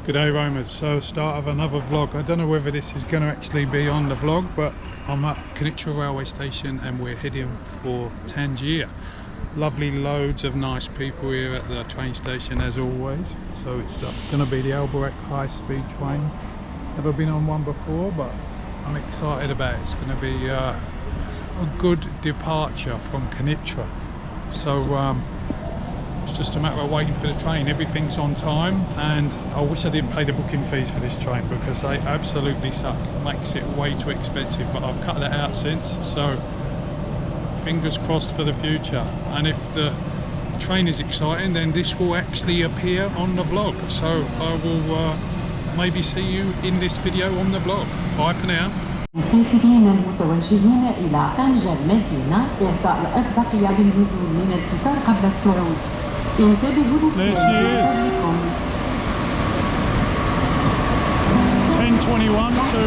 G'day roamers, so start of another vlog. I don't know whether this is going to actually be on the vlog, but I'm at Kenitra railway station and we're heading for Tangier. Lovely, loads of nice people here at the train station as always. So it's going to be the Albert high-speed train. Never been on one before, but I'm excited about it. It's going to be a good departure from Kenitra. So it's just a matter of waiting for the train. Everything's on time, and I wish I didn't pay the booking fees for this train because they absolutely suck. Makes it way too expensive, but I've cut that out since, so fingers crossed for the future. And if the train is exciting, then this will actually appear on the vlog, so I will maybe see you in this video on the vlog. Bye for now. المسافرين المتوجهين إلى طنجة المدينة إعطاء الأسبقية بالنزول من القطار قبل الصعود. انتبهوا للسلامتكم. 10:21 to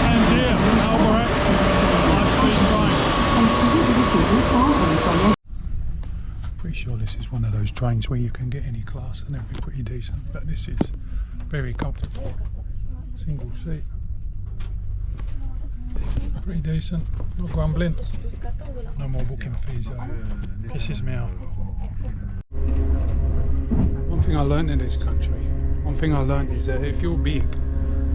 Tangier, Albert high-speed train. Pretty sure this is one of those trains where you can get any class and it'll be pretty decent, but this is very comfortable. Single seat. Pretty decent, not grumbling. No more booking fees though. Pisses me off. One thing I learned in this country, is that if you're big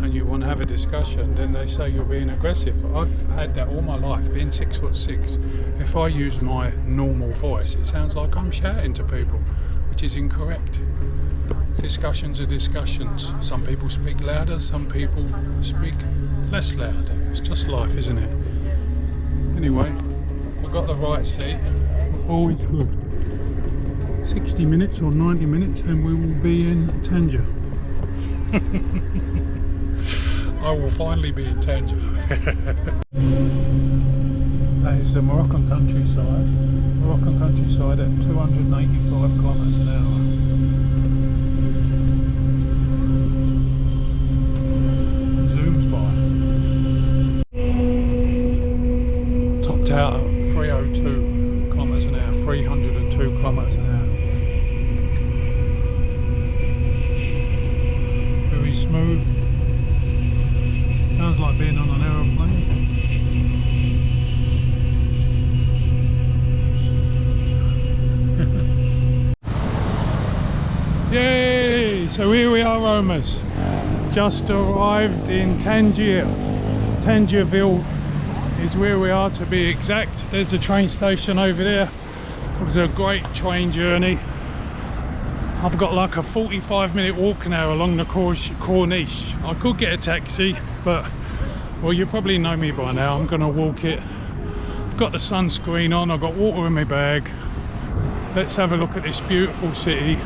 and you want to have a discussion, then they say you're being aggressive. I've had that all my life, being 6'6". If I use my normal voice, it sounds like I'm shouting to people, which is incorrect. Discussions are discussions. Some people speak louder, some people speak less loud. It's just life, isn't it? Anyway, I've got the right seat. Always good. 60 minutes or 90 minutes and we will be in Tangier. I will finally be in Tangier. That is the Moroccan countryside. Moroccan countryside at 285 kilometers an hour. Zooms by. Topped out at 302 kilometers an hour, 302 kilometers an hour. Very smooth. Sounds like being on an aeroplane. Yay! So here we are, roamers. Just arrived in Tangier. Tangierville is where we are, to be exact. There's the train station over there. It was a great train journey. I've got like a 45-minute walk now along the corniche. I could get a taxi, but well, you probably know me by now. I'm gonna walk it. I've got the sunscreen on, I've got water in my bag. Let's have a look at this beautiful city,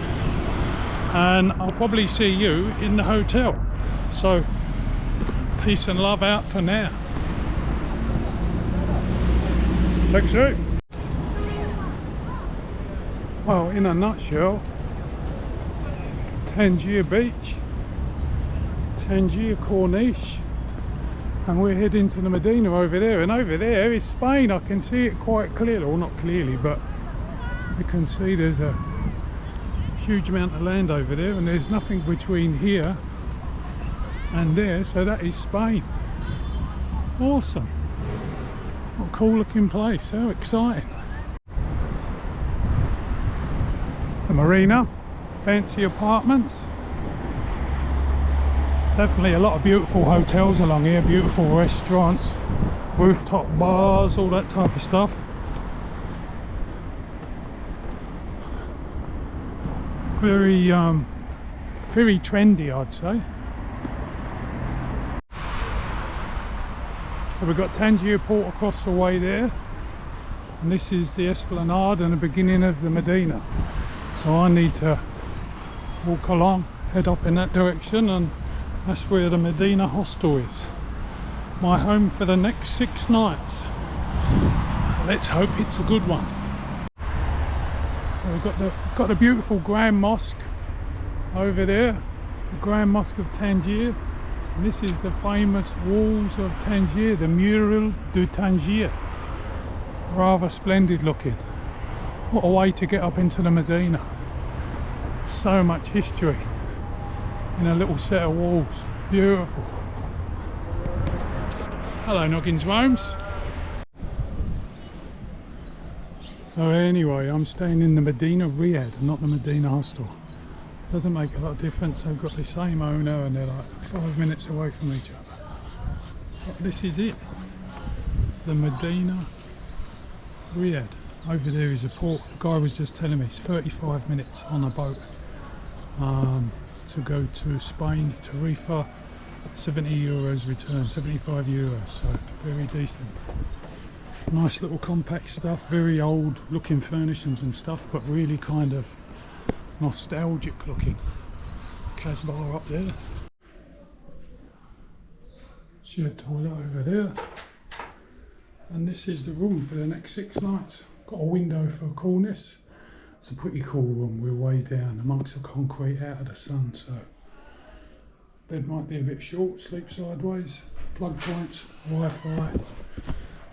and I'll probably see you in the hotel. So peace and love out for now. Taxi. Well, in a nutshell, Tangier Beach, Tangier Corniche, and we're heading to the Medina over there, and over there is Spain. I can see it quite clearly, or not clearly, but you can see there's a huge amount of land over there, and there's nothing between here and there, so that is Spain. Awesome. What a cool looking place, how exciting. The marina, fancy apartments. Definitely a lot of beautiful hotels along here, beautiful restaurants, rooftop bars, all that type of stuff. Very very trendy, I'd say. So we've got Tangier Port across the way there, and this is the Esplanade and the beginning of the Medina. So I need to walk along, head up in that direction, and that's where the Medina hostel is. My home for the next 6 nights. Let's hope it's a good one. We've got the beautiful Grand Mosque over there, the Grand Mosque of Tangier. And this is the famous walls of Tangier, the Mural de Tangier. Rather splendid looking. What a way to get up into the Medina. So much history. in a little set of walls. Beautiful. Hello Noggins Homes. So anyway, I'm staying in the Medina Riad, not the Medina hostel. Doesn't make a lot of difference, they've got the same owner and they're like 5 minutes away from each other. But this is it, the Medina Riad. Over there is a port. The guy was just telling me it's 35 minutes on a boat to go to Spain, Tarifa, 70 euros return, 75 euros, so very decent. Nice little compact stuff, very old looking furnishings and stuff, but really kind of nostalgic looking. Kasbah up there. Shared toilet over there. And this is the room for the next 6 nights. Got a window for a corniche. It's a pretty cool room. We're way down amongst the concrete out of the sun, so bed might be a bit short, sleep sideways, plug points, Wi-Fi,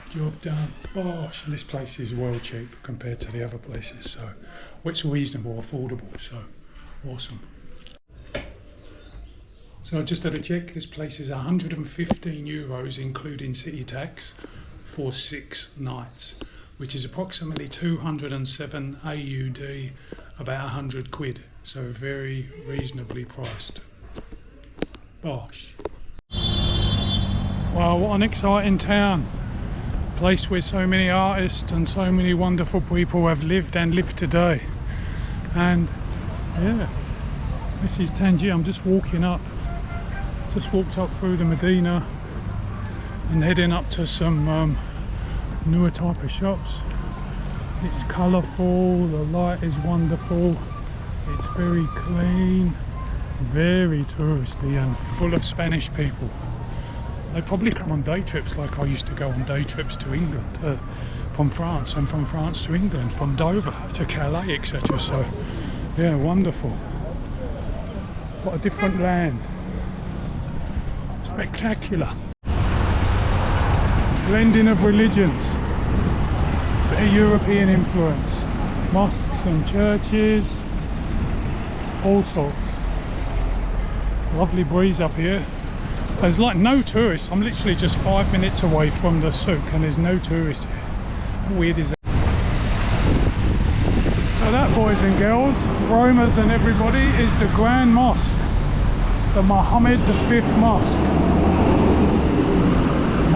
job done. Bosh, this place is well cheap compared to the other places, so it's reasonable, affordable, so awesome. So I just had a check, this place is 115 euros including city tax for 6 nights, which is approximately 207 AUD, about 100 quid, so very reasonably priced. Bosh. Wow, what an exciting town. Place where so many artists and so many wonderful people have lived and live today. And yeah, this is Tangier. I'm just walking up, just walked up through the Medina and heading up to some newer type of shops. It's colourful, the light is wonderful, it's very clean, very touristy and full of Spanish people. They probably come on day trips like I used to go on day trips to England, from France, and from France to England, from Dover to Calais, etc. So yeah, wonderful. What a different land. Spectacular. Blending of religions, bit of European influence, mosques and churches, all sorts. Lovely breeze up here. There's like no tourists. I'm literally just 5 minutes away from the souk and there's no tourists here. How weird is that? So that, boys and girls, Romers and everybody, is the Grand Mosque, the Mohammed V Mosque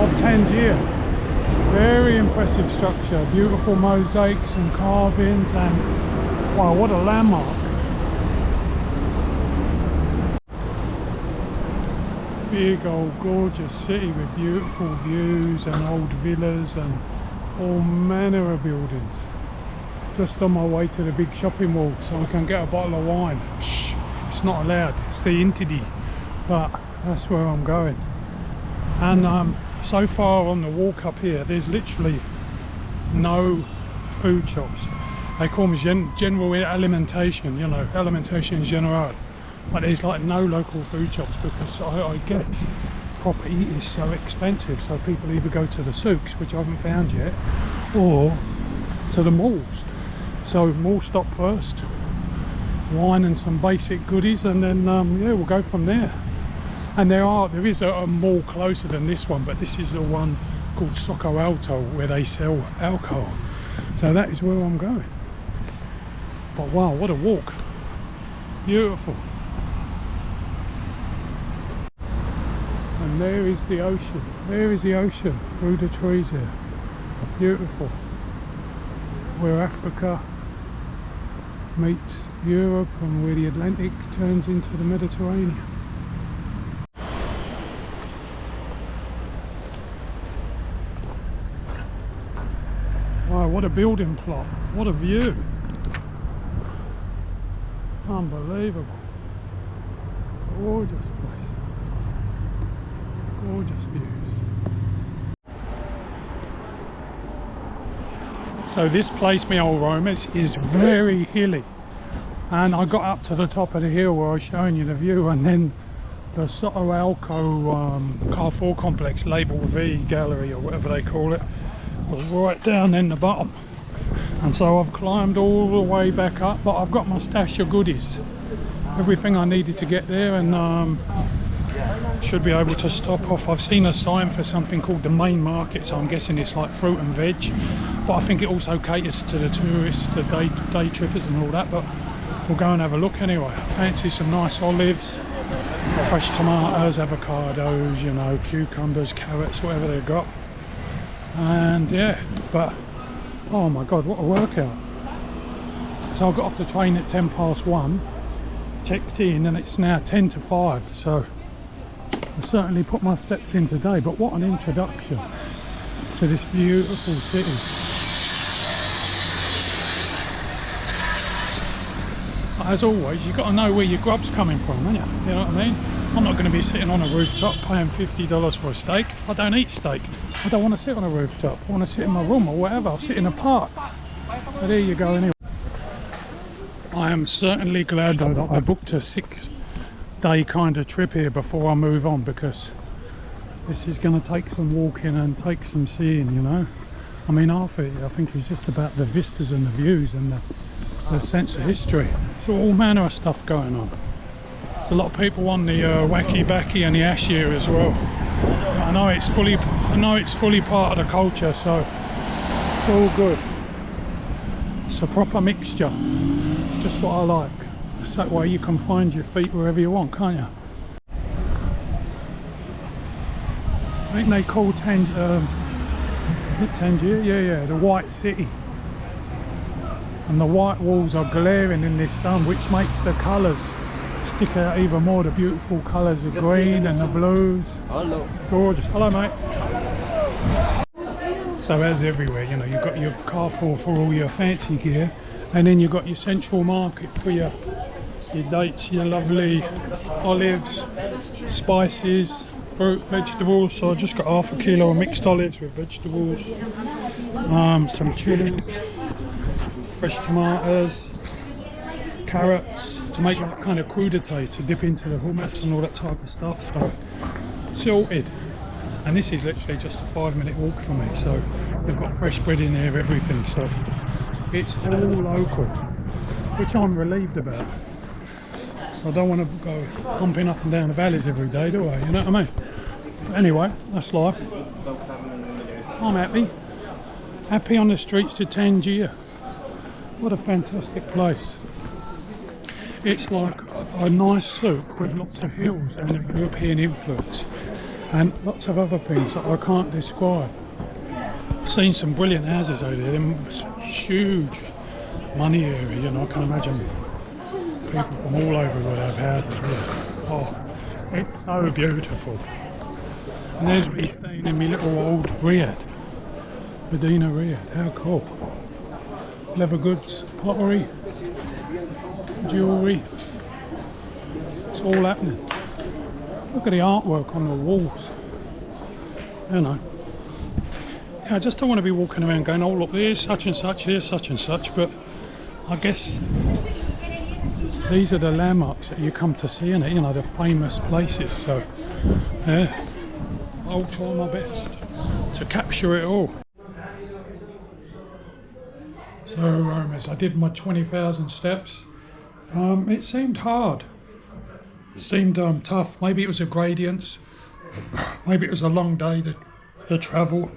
of Tangier. Very impressive structure, beautiful mosaics and carvings, and wow, what a landmark. Big old gorgeous city with beautiful views and old villas and all manner of buildings. Just on my way to the big shopping mall so I can get a bottle of wine. Shh, it's not allowed, it's the Intidi, but that's where I'm going. And so far on the walk up here, there's literally no food shops. They call them general alimentation, you know, alimentation general. But there's like no local food shops because I guess property is so expensive, so people either go to the souks, which I haven't found yet, or to the malls. So mall stop first, wine and some basic goodies, and then yeah, we'll go from there. And there is a mall closer than this one, but this is the one called Socco Alto where they sell alcohol. So that is where I'm going. But wow, what a walk. Beautiful. And there is the ocean. There is the ocean through the trees here. Beautiful. Where Africa meets Europe and where the Atlantic turns into the Mediterranean. Wow, what a building plot. What a view. Unbelievable. Gorgeous place. Gorgeous views. So this place, my old Romers, is very hilly, and I got up to the top of the hill where I was showing you the view, and then the Socco Alto Carrefour complex, label V Gallery or whatever they call it, was right down in the bottom. And so I've climbed all the way back up, but I've got my stash of goodies, everything I needed to get there, and should be able to stop off. I've seen a sign for something called the main market, so I'm guessing it's like fruit and veg, but I think it also caters to the tourists, the day trippers and all that. But we'll go and have a look anyway. I fancy some nice olives, fresh tomatoes, avocados, you know, cucumbers, carrots, whatever they've got. And yeah, but oh my god, what a workout. So I got off the train at 1:10 checked in, and it's now 5:10, so I certainly put my steps in today. But what an introduction to this beautiful city. As always, you've got to know where your grub's coming from, haven't you? You know what I mean? I'm not going to be sitting on a rooftop paying $50 for a steak. I don't eat steak. I don't want to sit on a rooftop. I want to sit in my room or whatever. I'll sit in a park. So there you go anyway. I am certainly glad though that I booked a 6-day kind of trip here before I move on, because this is going to take some walking and take some seeing, you know. I mean, half of it I think is just about the vistas and the views and the sense of history. So all manner of stuff going on. There's a lot of people on the wacky backy and the ash here as well. I know it's fully part of the culture, so it's all good. It's a proper mixture. It's just what I like. It's that way you can find your feet wherever you want, can't you? I think they call Tangier, yeah, the White City. And the white walls are glaring in this sun, which makes the colours stick out even more. The beautiful colours of green and the blues. Hello. Gorgeous. Hello, mate. So as everywhere, you know, you've got your Carrefour for all your fancy gear, and then you've got your central market for your dates, your lovely olives, spices, fruit, vegetables. So I just got half a kilo of mixed olives with vegetables, some chili, fresh tomatoes, carrots to make that kind of crudité to dip into the hummus and all that type of stuff. So sorted. And this is literally just a 5-minute walk from me, so they've got fresh bread in there, everything, so it's all local, which I'm relieved about. So I don't want to go humping up and down the valleys every day, do I? You know what I mean? But anyway, that's life. I'm happy on the streets of Tangier. What a fantastic place. It's like a nice souk with lots of hills and a European influence, and lots of other things that I can't describe. I've seen some brilliant houses over there, huge money area, you know. I can imagine people from all over would have houses here. Oh, it's so beautiful. And there's me staying in my little old Riad, Medina Riad. How cool. Leather goods, pottery, jewellery, it's all happening. Look at the artwork on the walls, you know. Yeah, I just don't want to be walking around going, oh look, there's such and such, here's such and such, but I guess these are the landmarks that you come to see, in it, you know, the famous places. So yeah, I'll try my best to capture it all. So as I did my 20,000 steps, it seemed hard, it seemed tough. Maybe it was the gradients, maybe it was a long day to travel.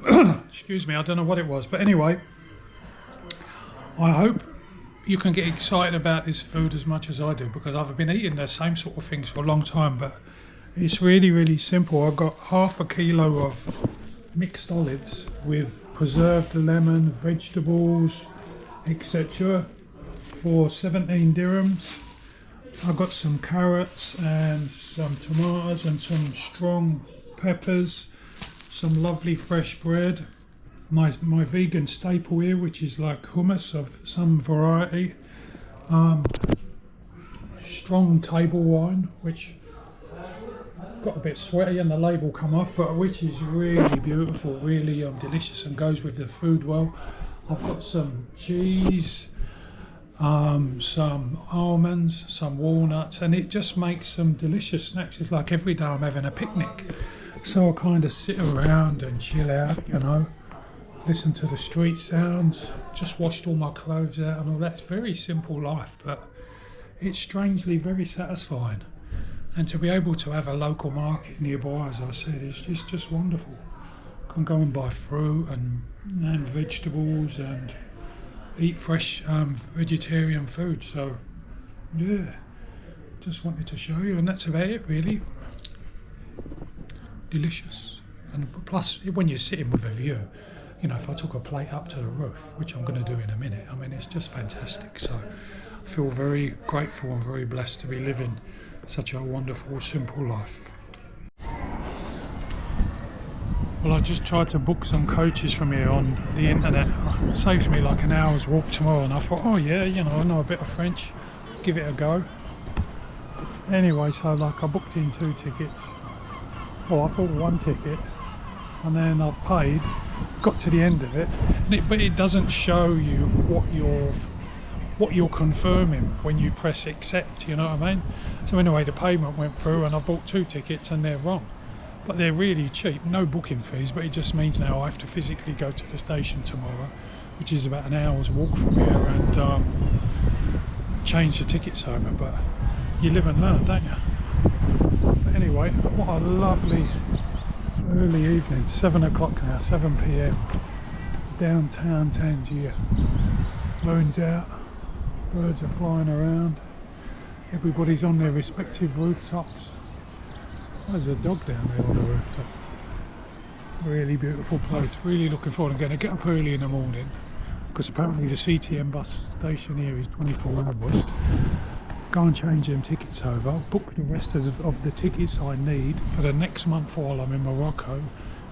Excuse me, I don't know what it was, but anyway, I hope you can get excited about this food as much as I do, because I've been eating the same sort of things for a long time, but it's really simple. I've got half a kilo of mixed olives with preserved lemon, vegetables, etc. for 17 dirhams. I've got some carrots and some tomatoes and some strong peppers, some lovely fresh bread, my vegan staple here, which is like hummus of some variety, strong table wine, which got a bit sweaty and the label come off, but which is really beautiful, really delicious and goes with the food well. I've got some cheese, some almonds, some walnuts, and it just makes some delicious snacks. It's like every day I'm having a picnic, so I kind of sit around and chill out, you know, listen to the street sounds, just washed all my clothes out and all that. It's a very simple life, but it's strangely very satisfying. And to be able to have a local market nearby, as I said, is just wonderful. Can go and buy fruit and vegetables and eat fresh vegetarian food. So yeah, just wanted to show you, and that's about it really. Delicious. And plus, when you're sitting with a view, you know, if I took a plate up to the roof, which I'm going to do in a minute, I mean, it's just fantastic. So I feel very grateful and very blessed to be living such a wonderful, simple life. Well, I just tried to book some coaches from here on the internet. It saves me like an hour's walk tomorrow, and I thought, oh yeah, you know, I know a bit of French, give it a go. Anyway, so like I booked in 2 tickets. Well, I thought 1 ticket, and then I've paid, got to the end of it, but it doesn't show you what you're confirming when you press accept, you know what I mean? So anyway, the payment went through and I bought 2 tickets and they're wrong. But they're really cheap, no booking fees, but it just means now I have to physically go to the station tomorrow, which is about an hour's walk from here, and change the tickets over. But you live and learn, don't you? But anyway, what a lovely early evening, 7 o'clock now, 7 p.m. downtown Tangier. Moon's out, birds are flying around, everybody's on their respective rooftops. There's a dog down there on the rooftop. Really beautiful place, really looking forward. I'm going to get up early in the morning because apparently the CTM bus station here is 24 hours. Go and change them tickets over, book the rest of the tickets I need for the next month while I'm in Morocco,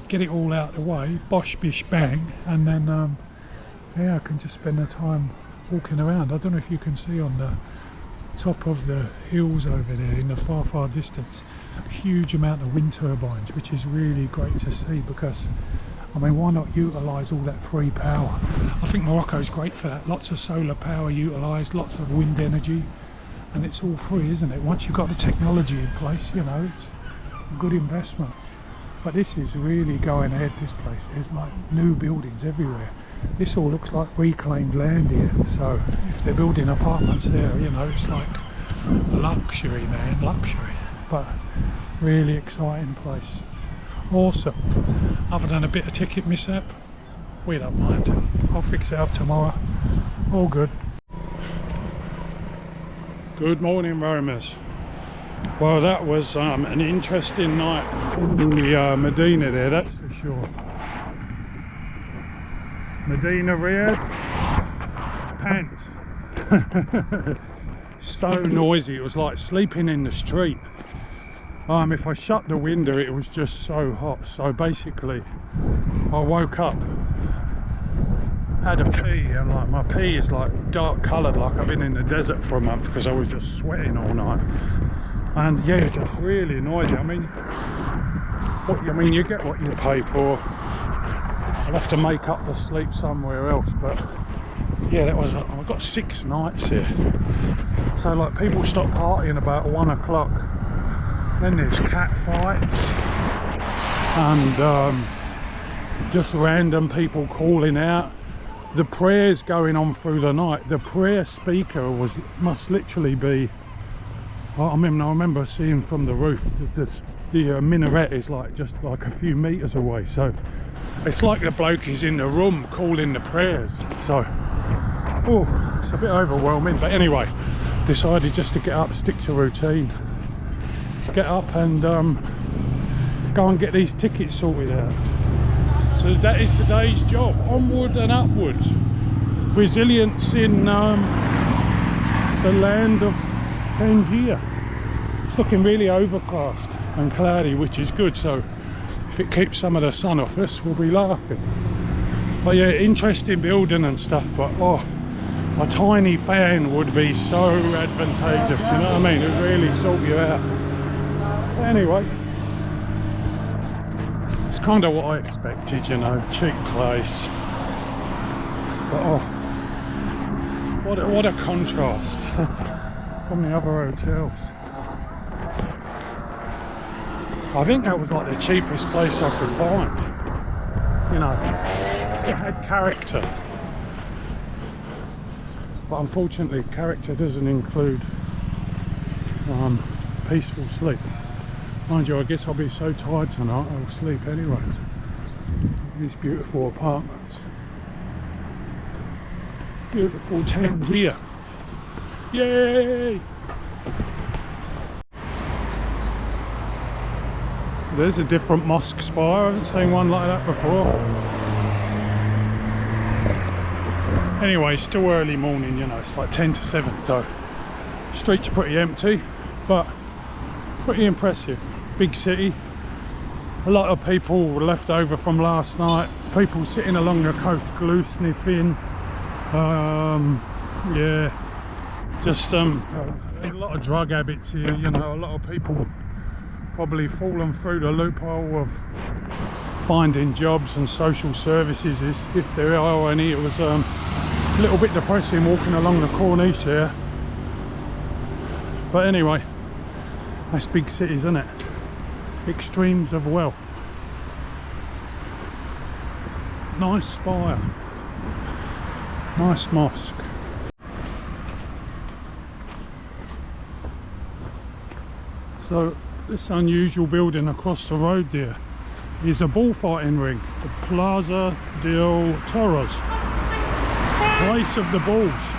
get it all out of the way, bosh bish bang, and then yeah, I can just spend the time walking around. I don't know if you can see on the top of the hills over there in the far distance, a huge amount of wind turbines, which is really great to see, because I mean, why not utilise all that free power? I think Morocco's great for that. Lots of solar power utilised, lots of wind energy, and it's all free, isn't it? Once you've got the technology in place, you know, it's a good investment. But this is really going ahead, this place. There's like new buildings everywhere. This all looks like reclaimed land here. So if they're building apartments there, you know, it's like luxury, man, luxury. But really exciting place. Awesome. Other than a bit of ticket mishap, we don't mind. I'll fix it up tomorrow. All good. Good morning, roamers. Well, that was an interesting night in the Medina there, that's for sure. Medina, Riad, pants. So noisy, it was like sleeping in the street. If I shut the window, it was just so hot. So basically, I woke up, had a pee, and like my pee is like dark coloured, like I've been in the desert for a month because I was just sweating all night. And yeah, just really noisy. I mean, you get what you pay for. I'll have to make up the sleep somewhere else, but yeah, that was. I've got 6 nights here. So like, people stop partying about 1 o'clock. Then there's cat fights and just random people calling out. The prayers going on through the night. The prayer speaker must literally be. I remember seeing from the roof that the minaret is like just like a few meters away. So it's like the bloke is in the room calling the prayers. So oh, it's a bit overwhelming. But anyway, decided just to get up, stick to routine. Get up and go and get these tickets sorted out. So that is today's job, onward and upwards. Resilience in the land of Tangier. It's looking really overcast and cloudy, which is good, so if it keeps some of the sun off us, we'll be laughing. But yeah, interesting building and stuff, but oh, a tiny fan would be so advantageous, you know what I mean? It would really sort you out. Anyway, it's kind of what I expected, you know, cheap place. But oh, what a contrast from the other hotels. I think that was like the cheapest place I could find, you know. it had character. But unfortunately, character doesn't include peaceful sleep. Mind you, I guess I'll be so tired tonight, I'll sleep anyway. These beautiful apartments. Beautiful Tangier. Yay! There's a different mosque spire. I haven't seen one like that before. Anyway, still early morning, you know, it's like 10 to 7, so streets are pretty empty, but pretty impressive. Big city. A lot of people left over from last night. People sitting along the coast, glue sniffing. Yeah, just a lot of drug habits here, you know. A lot of people probably fallen through the loophole of finding jobs and social services, if there are any. It was a little bit depressing walking along the corniche here, but anyway, that's big cities, isn't it? Extremes of wealth. Nice spire, nice mosque. So this unusual building across the road there is a bullfighting ring, the Plaza del Toros, place of the bulls.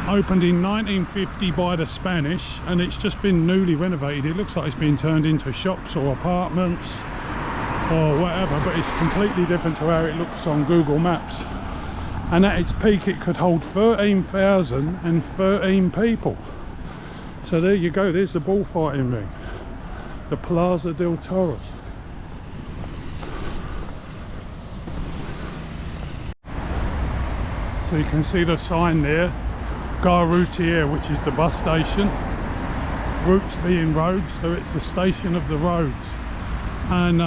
Opened in 1950 by the Spanish, and it's just been newly renovated. It looks like it's been turned into shops or apartments or whatever, but it's completely different to how it looks on Google Maps. And at its peak it could hold 13,013 people. So there you go, there's the bullfighting ring, the Plaza del Toros. So you can see the sign there, Ghandouri, which is the bus station. Routes being roads, so it's the station of the roads. And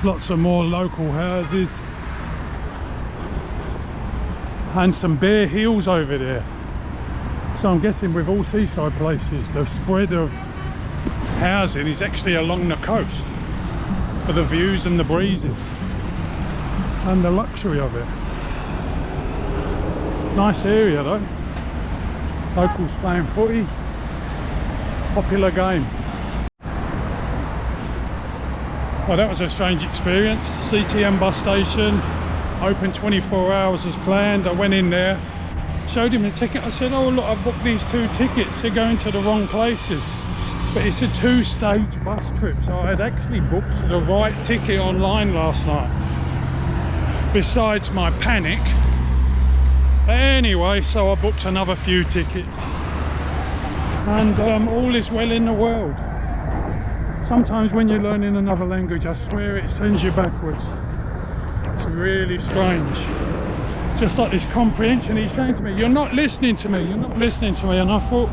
lots of more local houses. And some bare hills over there. So I'm guessing with all seaside places, the spread of housing is actually along the coast for the views and the breezes and the luxury of it. Nice area though. Locals playing footy. Popular game. Well, that was a strange experience. CTM bus station, open 24 hours as planned. I went in there, showed him the ticket. I said, oh look, I've booked these 2 tickets. They're going to the wrong places. But it's a 2-stage bus trip, so I had actually booked the right ticket online last night. Besides my panic. Anyway, so I booked another few tickets. And all is well in the world. Sometimes when you're learning another language, I swear it sends you backwards. It's really strange. Just like this comprehension, he's saying to me, you're not listening to me, you're not listening to me. And I thought,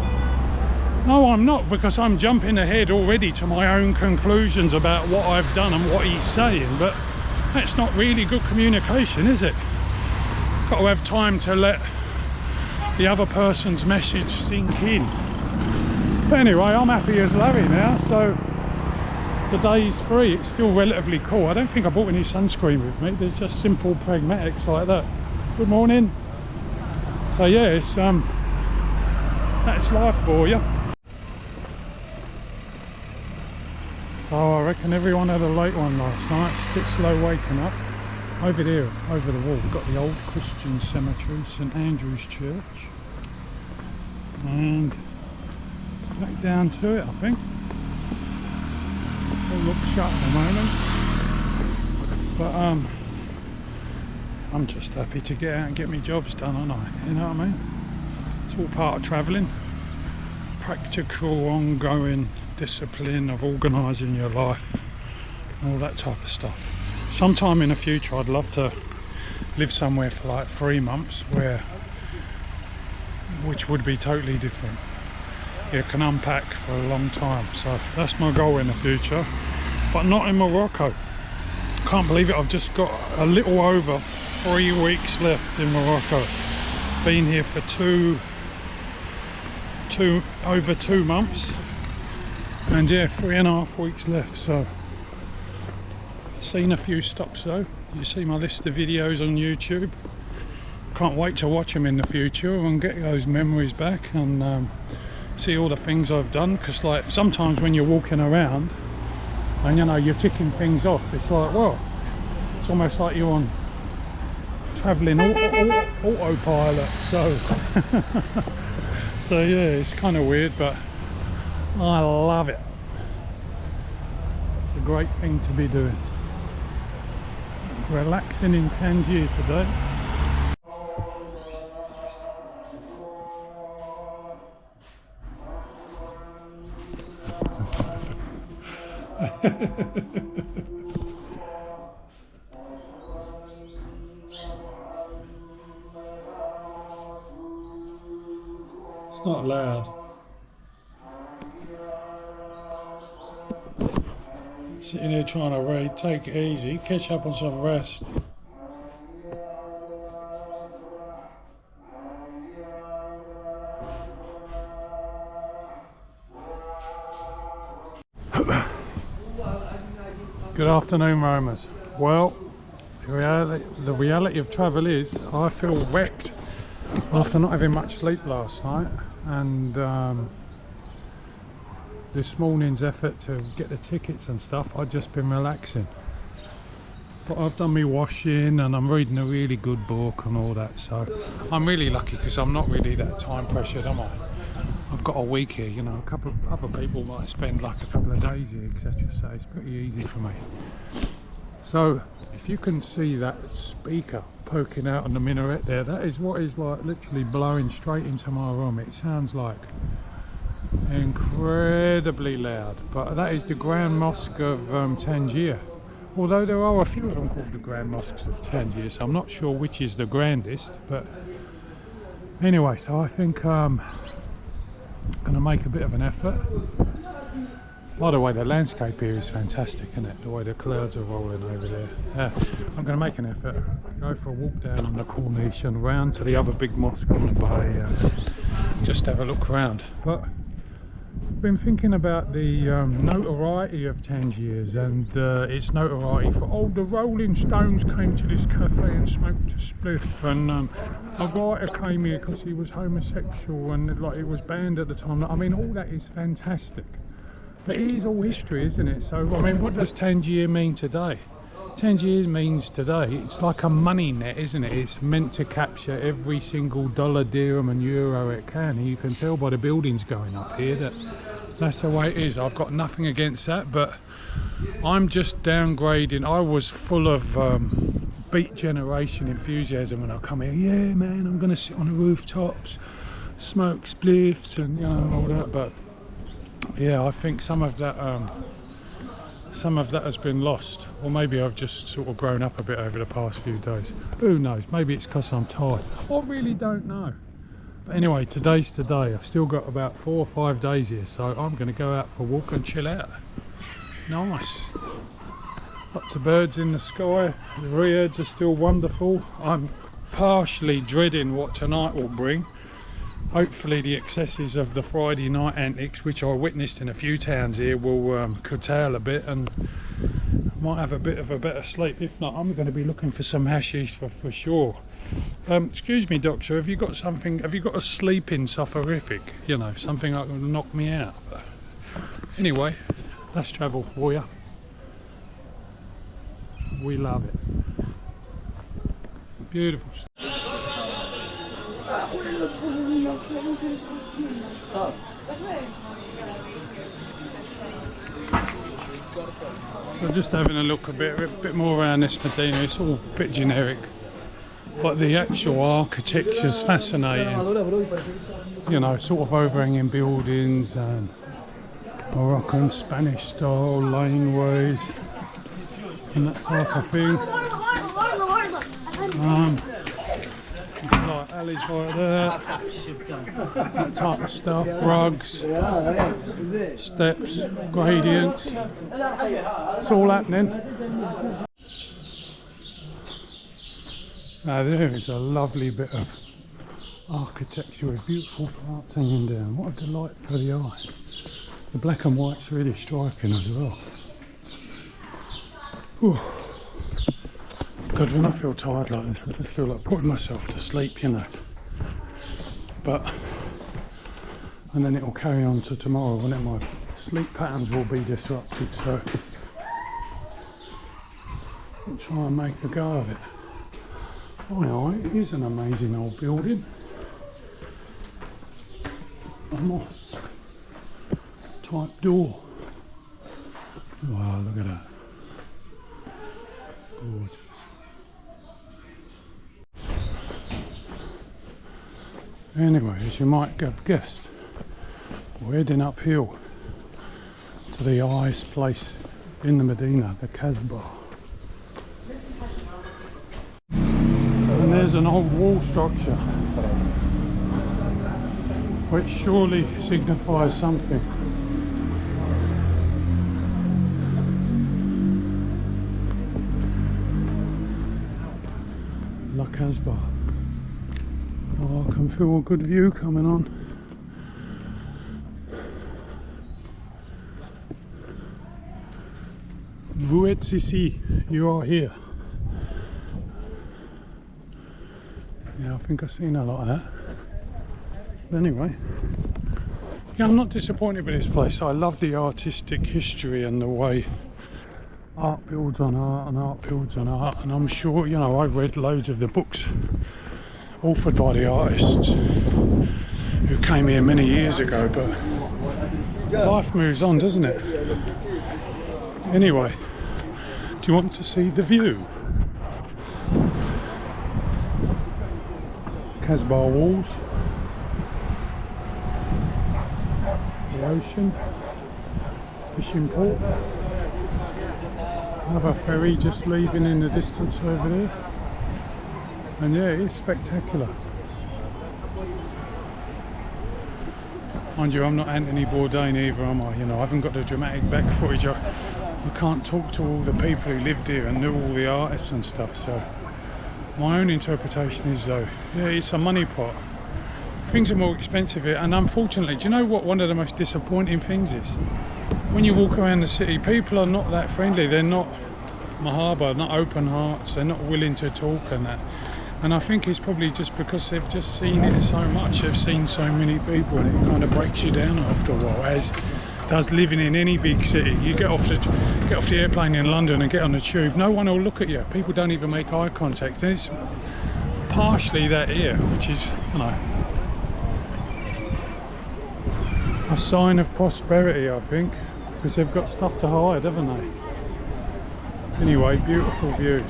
no, I'm not, because I'm jumping ahead already to my own conclusions about what I've done and what he's saying. But that's not really good communication, is it? Got to have time to let the other person's message sink in. But anyway, I'm happy as Larry now, so the day's free. It's still relatively cool. I don't think I brought any sunscreen with me. There's just simple pragmatics like that. Good morning. So yeah, it's that's life for you. So I reckon everyone had a late one last night. It's a bit slow waking up. Over there, over the wall, we've got the old Christian cemetery, St Andrew's Church. And back down to it, I think. All looks shut at the moment. But I'm just happy to get out and get my jobs done, aren't I? You know what I mean? It's all part of travelling. Practical, ongoing discipline of organising your life. And all that type of stuff. Sometime in the future I'd love to live somewhere for like 3 months which would be totally different. You can unpack for a long time, so that's my goal in the future, but not in Morocco. Can't believe it, I've just got a little over 3 weeks left in Morocco. Been here for over 2 months, and yeah, 3.5 weeks left. So seen a few stops though. You see my list of videos on YouTube. Can't wait to watch them in the future and get those memories back and see all the things I've done, because like sometimes when you're walking around and you know you're ticking things off, it's like, well, it's almost like you're on travelling autopilot. So so yeah, it's kind of weird, but I love it. It's a great thing to be doing. Relaxing in Tangier today. It's not loud. Sitting here trying to read, take it easy, catch up on some rest. Good afternoon, roamers. Well, the reality of travel is I feel wrecked after not having much sleep last night, and this morning's effort to get the tickets and stuff, I've just been relaxing. But I've done my washing and I'm reading a really good book and all that, so I'm really lucky because I'm not really that time pressured, am I? I've got a week here, you know. A couple of other people might spend like a couple of days here, etc. So it's pretty easy for me. So if you can see that speaker poking out on the minaret there, that is what is like literally blowing straight into my room. It sounds like incredibly loud, but that is the Grand Mosque of Tangier. Although there are a few of them called the Grand Mosques of Tangier, so I'm not sure which is the grandest. But anyway, so I think going to make a bit of an effort. By the way, the landscape here is fantastic, isn't it? The way the clouds are rolling over there. I'm going to make an effort, go for a walk down on the corniche and round to the other big mosque on the bay, just have a look around. But I've been thinking about the notoriety of Tangiers and its notoriety for, oh, the Rolling Stones came to this cafe and smoked a spliff, and a writer came here because he was homosexual and like it was banned at the time. I mean, all that is fantastic, but it is all history, isn't it? So I mean, what does Tangier mean today? Tangier means today, it's like a money net, isn't it? It's meant to capture every single dollar, dirham and euro it can. You can tell by the buildings going up here that that's the way it is. I've got nothing against that, but I'm just downgrading. I was full of Beat Generation enthusiasm when I come here. Yeah man, I'm gonna sit on the rooftops, smoke spliffs and, you know, all that. But yeah, I think some of that has been lost, or maybe I've just sort of grown up a bit over the past few days. Who knows? Maybe it's because I'm tired. I really don't know. But anyway, today's today. I've still got about 4 or 5 days here, so I'm going to go out for a walk and chill out. Nice. Lots of birds in the sky. The Riads are still wonderful. I'm partially dreading what tonight will bring. Hopefully the excesses of the Friday night antics, which I witnessed in a few towns here, will curtail a bit and I might have a bit of a better sleep. If not, I'm going to be looking for some hashish for sure. Excuse me doctor, have you got something, have you got a sleeping soporific, you know, something that will knock me out? Anyway, that's travel for you. We love it. Beautiful stuff. So just having a look a bit more around this Medina. It's all a bit generic, but the actual architecture is fascinating. You know, sort of overhanging buildings and Moroccan, Spanish style laneways and that type of thing. Like alleys right there, that type of stuff, rugs, steps, gradients, it's all happening. Now there is a lovely bit of architecture with beautiful plants hanging down. What a delight for the eye. The black and white's really striking as well. Whew. God, when I feel tired like this, I just feel like putting myself to sleep, you know. And then it will carry on to tomorrow, when my sleep patterns will be disrupted, so I'll try and make a go of it. Oh, it is an amazing old building. A mosque type door. Wow, look at that. Gorgeous. Anyway, as you might have guessed, we're heading uphill to the highest place in the Medina, the Kasbah. And there's an old wall structure, which surely signifies something. La Kasbah. Oh, I can feel a good view coming on. Vous êtes ici, you are here. Yeah, I think I've seen a lot of that. But anyway, yeah, I'm not disappointed with this place. I love the artistic history and the way art builds on art and art builds on art. And I'm sure, you know, I've read loads of the books authored by the artists who came here many years ago, but life moves on, doesn't it? Anyway, do you want to see the view? Kasbah walls, the ocean, fishing port, another ferry just leaving in the distance over there, and yeah, it's spectacular. Mind you, I'm not Anthony Bourdain either, am I? You know, I haven't got the dramatic back footage. I can't talk to all the people who lived here and knew all the artists and stuff, so my own interpretation is though, yeah, it's a money pot. Things are more expensive here, and unfortunately, do you know what one of the most disappointing things is? When you walk around the city, people are not that friendly. They're not mahabba, not open hearts, they're not willing to talk and that. And I think it's probably just because they've just seen it so much, they've seen so many people, and it kind of breaks you down after a while, as does living in any big city. You get off the airplane in London and get on the tube, no one will look at you. People don't even make eye contact, and it's partially that here, which is, you know, a sign of prosperity, I think, because they've got stuff to hide, haven't they? Anyway, beautiful views,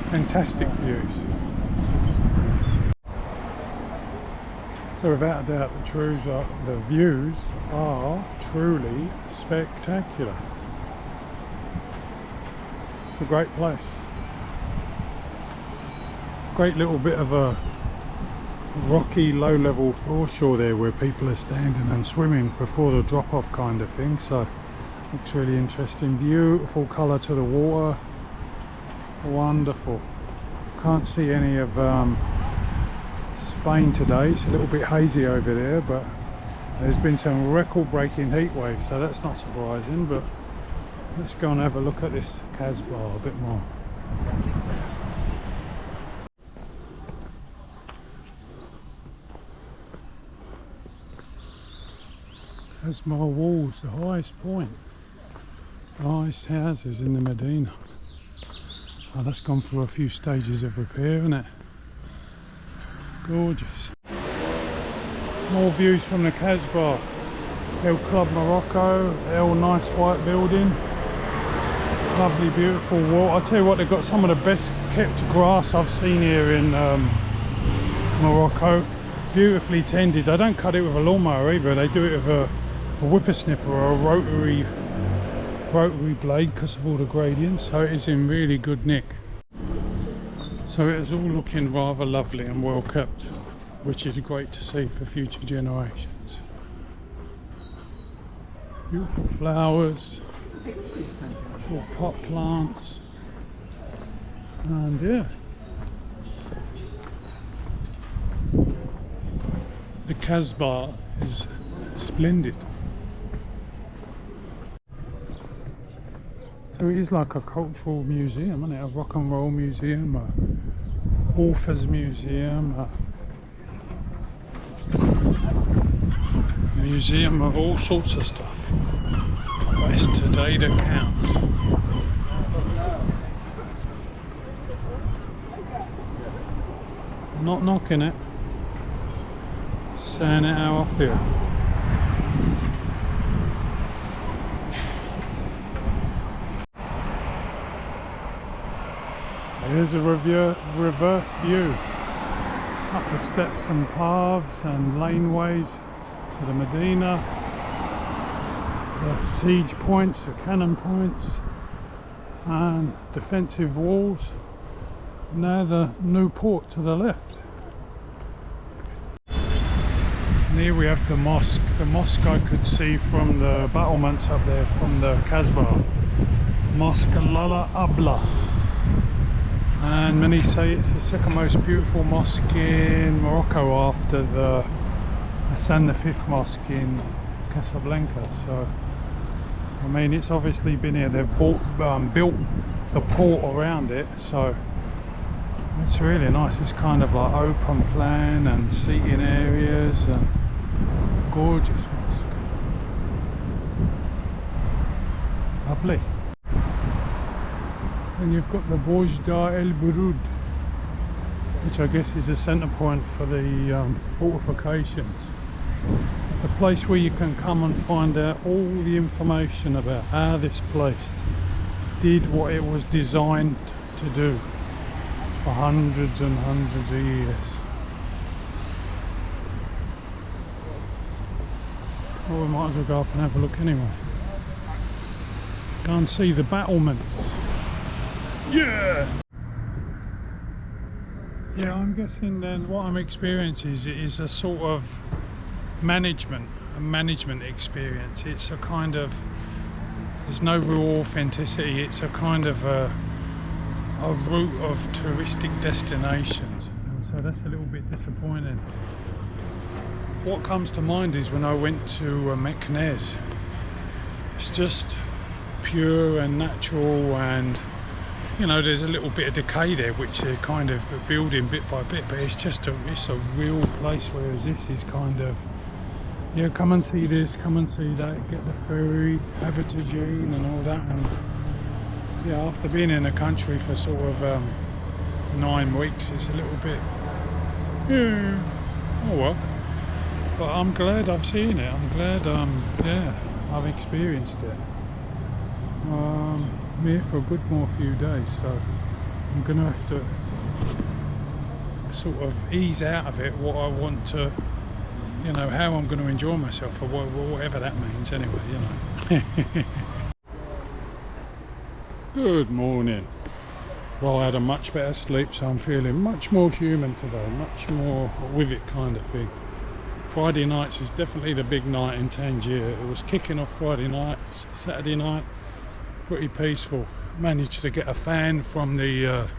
fantastic views. So without a doubt, the views are truly spectacular. It's a great place. Great little bit of a rocky low-level foreshore there where people are standing and swimming before the drop-off kind of thing, so looks really interesting. Beautiful colour to the water, wonderful. Can't see any of Spain today, it's a little bit hazy over there, but there's been some record-breaking heat waves, so that's not surprising. But let's go and have a look at this Kasbah a bit more. Kasbah walls, the highest point, the highest houses in the Medina. Oh, that's gone through a few stages of repair, isn't it? Gorgeous. More views from the Kasbah. El Club Morocco, El nice white building. Lovely, beautiful wall. I tell you what, they've got some of the best kept grass I've seen here in Morocco. Beautifully tended. They don't cut it with a lawnmower either. They do it with a whippersnipper or a rotary blade because of all the gradients. So it is in really good nick. So it is all looking rather lovely and well kept, which is great to see for future generations. Beautiful flowers, beautiful pot plants, and yeah, the Kasbah is splendid. So it is like a cultural museum, isn't it? A rock and roll museum, a authors museum, a museum of all sorts of stuff. But it's today that counts. I'm not knocking it, just saying it how I feel. Here's a reverse view up the steps and paths and laneways to the Medina, the siege points, the cannon points and defensive walls. Now the new port to the left. And here we have the mosque. The mosque I could see from the battlements up there from the Kasbah. Mosque Lala Abla. And many say it's the second most beautiful mosque in Morocco after the Hassan V mosque in Casablanca. So I mean, it's obviously been here. They've built the port around it, so it's really nice. It's kind of like open plan and seating areas and gorgeous mosque. Lovely. And you've got the Bourdain El Burroughs, which I guess is a centre point for the fortifications. A place where you can come and find out all the information about how this place did what it was designed to do for hundreds and hundreds of years. Well, we might as well go up and have a look anyway. Go and see the battlements. Yeah! Yeah, I'm guessing then what I'm experiencing is a sort of management experience. It's a kind of, there's no real authenticity. It's a kind of a route of touristic destinations. And so that's a little bit disappointing. What comes to mind is when I went to Meknes. It's just pure and natural, and you know, there's a little bit of decay there which they're kind of building bit by bit, but it's a real place, whereas this is kind of, yeah, come and see this, come and see that, get the ferry, have a tagine and all that. And yeah, after being in the country for sort of 9 weeks, it's a little bit, yeah, oh well. But I'm glad I've seen it. I'm glad, yeah, I've experienced it. I'm here for a good more few days, so I'm gonna have to sort of ease out of it what I want to, you know, how I'm going to enjoy myself, or whatever that means anyway, you know. Good morning. Well, I had a much better sleep, so I'm feeling much more human today, much more with it kind of thing. Friday nights is definitely the big night in Tangier. It was kicking off Friday night, Saturday night, pretty peaceful. Managed to get a fan from the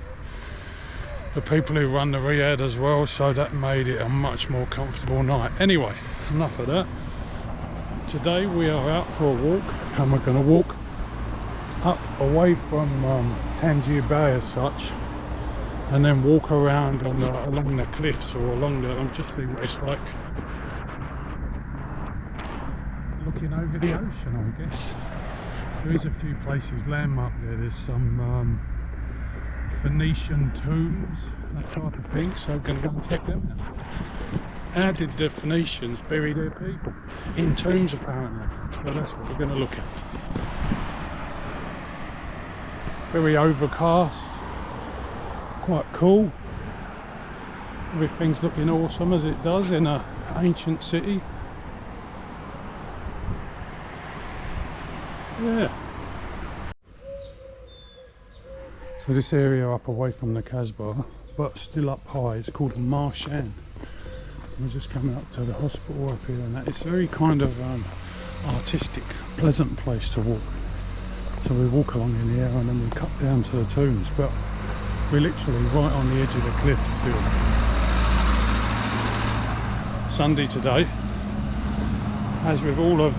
people who run the Riad as well, so that made it a much more comfortable night. Anyway, enough of that. Today we are out for a walk, and we're going to walk up away from Tangier Bay as such, and then walk around on along the cliffs, or along the, I'm just seeing what it's like looking over the ocean, I guess. There is a few places landmark there. There's some Phoenician Tombs, that type of thing, so I'm going to go and check them out. How did the Phoenicians bury their people? In tombs, apparently. So that's what we're going to look at. Very overcast, quite cool. Everything's looking awesome as it does in an ancient city. Yeah. So this area up away from the Kasbah, but still up high, it's called Marshan. We're just coming up to the hospital up here, and that it's very kind of artistic, pleasant place to walk. So we walk along in here and then we cut down to the tombs, but we're literally right on the edge of the cliffs still. Sunday today, as with all of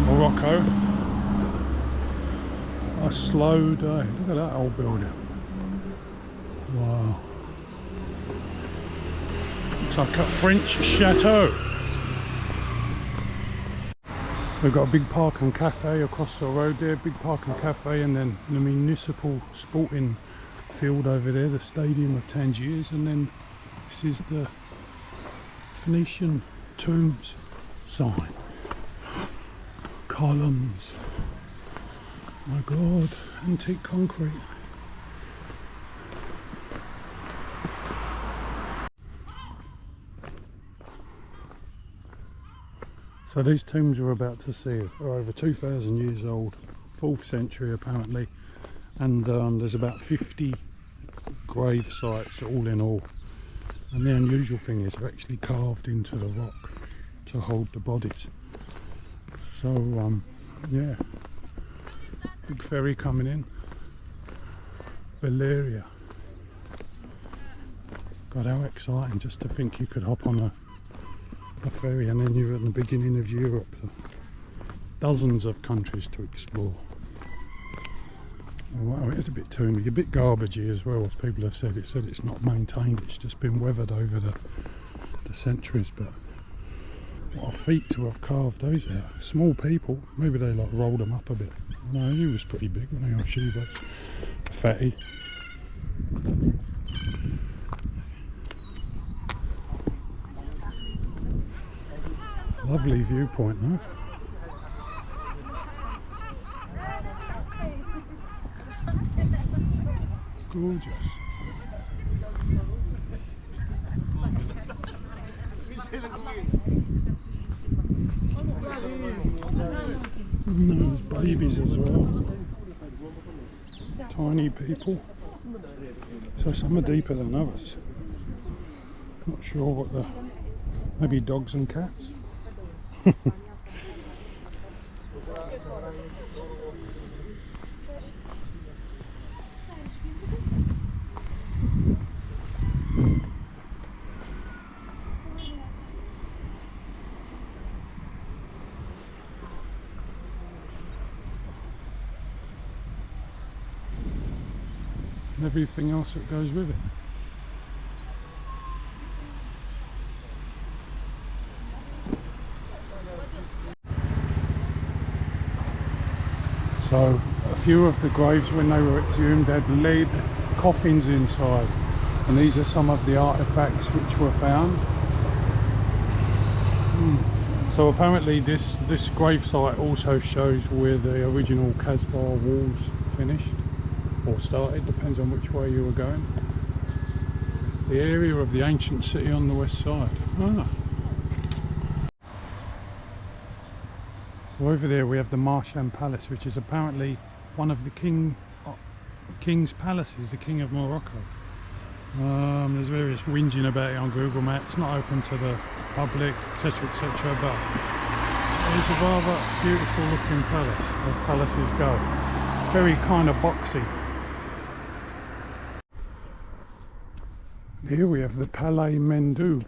Morocco. a slow day. Look at that old building. Wow. It's like a French chateau. So we've got a big park and cafe across the road there, big park and cafe, and then the municipal sporting field over there, the stadium of Tangiers, and then this is the Phoenician Tombs sign. Columns. My God, antique concrete. So these tombs we're about to see are over 2,000 years old, 4th century apparently, and there's about 50 grave sites all in all. And the unusual thing is they're actually carved into the rock to hold the bodies. So yeah, big ferry coming in, Balearia. God, how exciting just to think you could hop on a ferry and then you're at the beginning of Europe. Dozens of countries to explore. Oh, wow, it's a bit toomy, a bit garbagey as well, as people have said. It said it's not maintained, it's just been weathered over the centuries, but what a feat to have carved those out. Small people, maybe they like rolled them up a bit. No, he was pretty big, wasn't he? Or she was fatty. Lovely viewpoint, though. Gorgeous. And there's babies as well. Tiny people. So some are deeper than others. Not sure what the... maybe dogs and cats. And everything else that goes with it. So a few of the graves when they were exhumed had lead coffins inside, and these are some of the artifacts which were found. So apparently this grave site also shows where the original Kasbah walls finished or started, depends on which way you were going. The area of the ancient city on the west side. So over there we have the Marchand Palace, which is apparently one of the king's palaces, the King of Morocco. There's various whinging about it on Google Maps. It's not open to the public, etc, etc, but it's a rather beautiful looking palace, as palaces go. Very kind of boxy. Here we have the Palais Mendoub,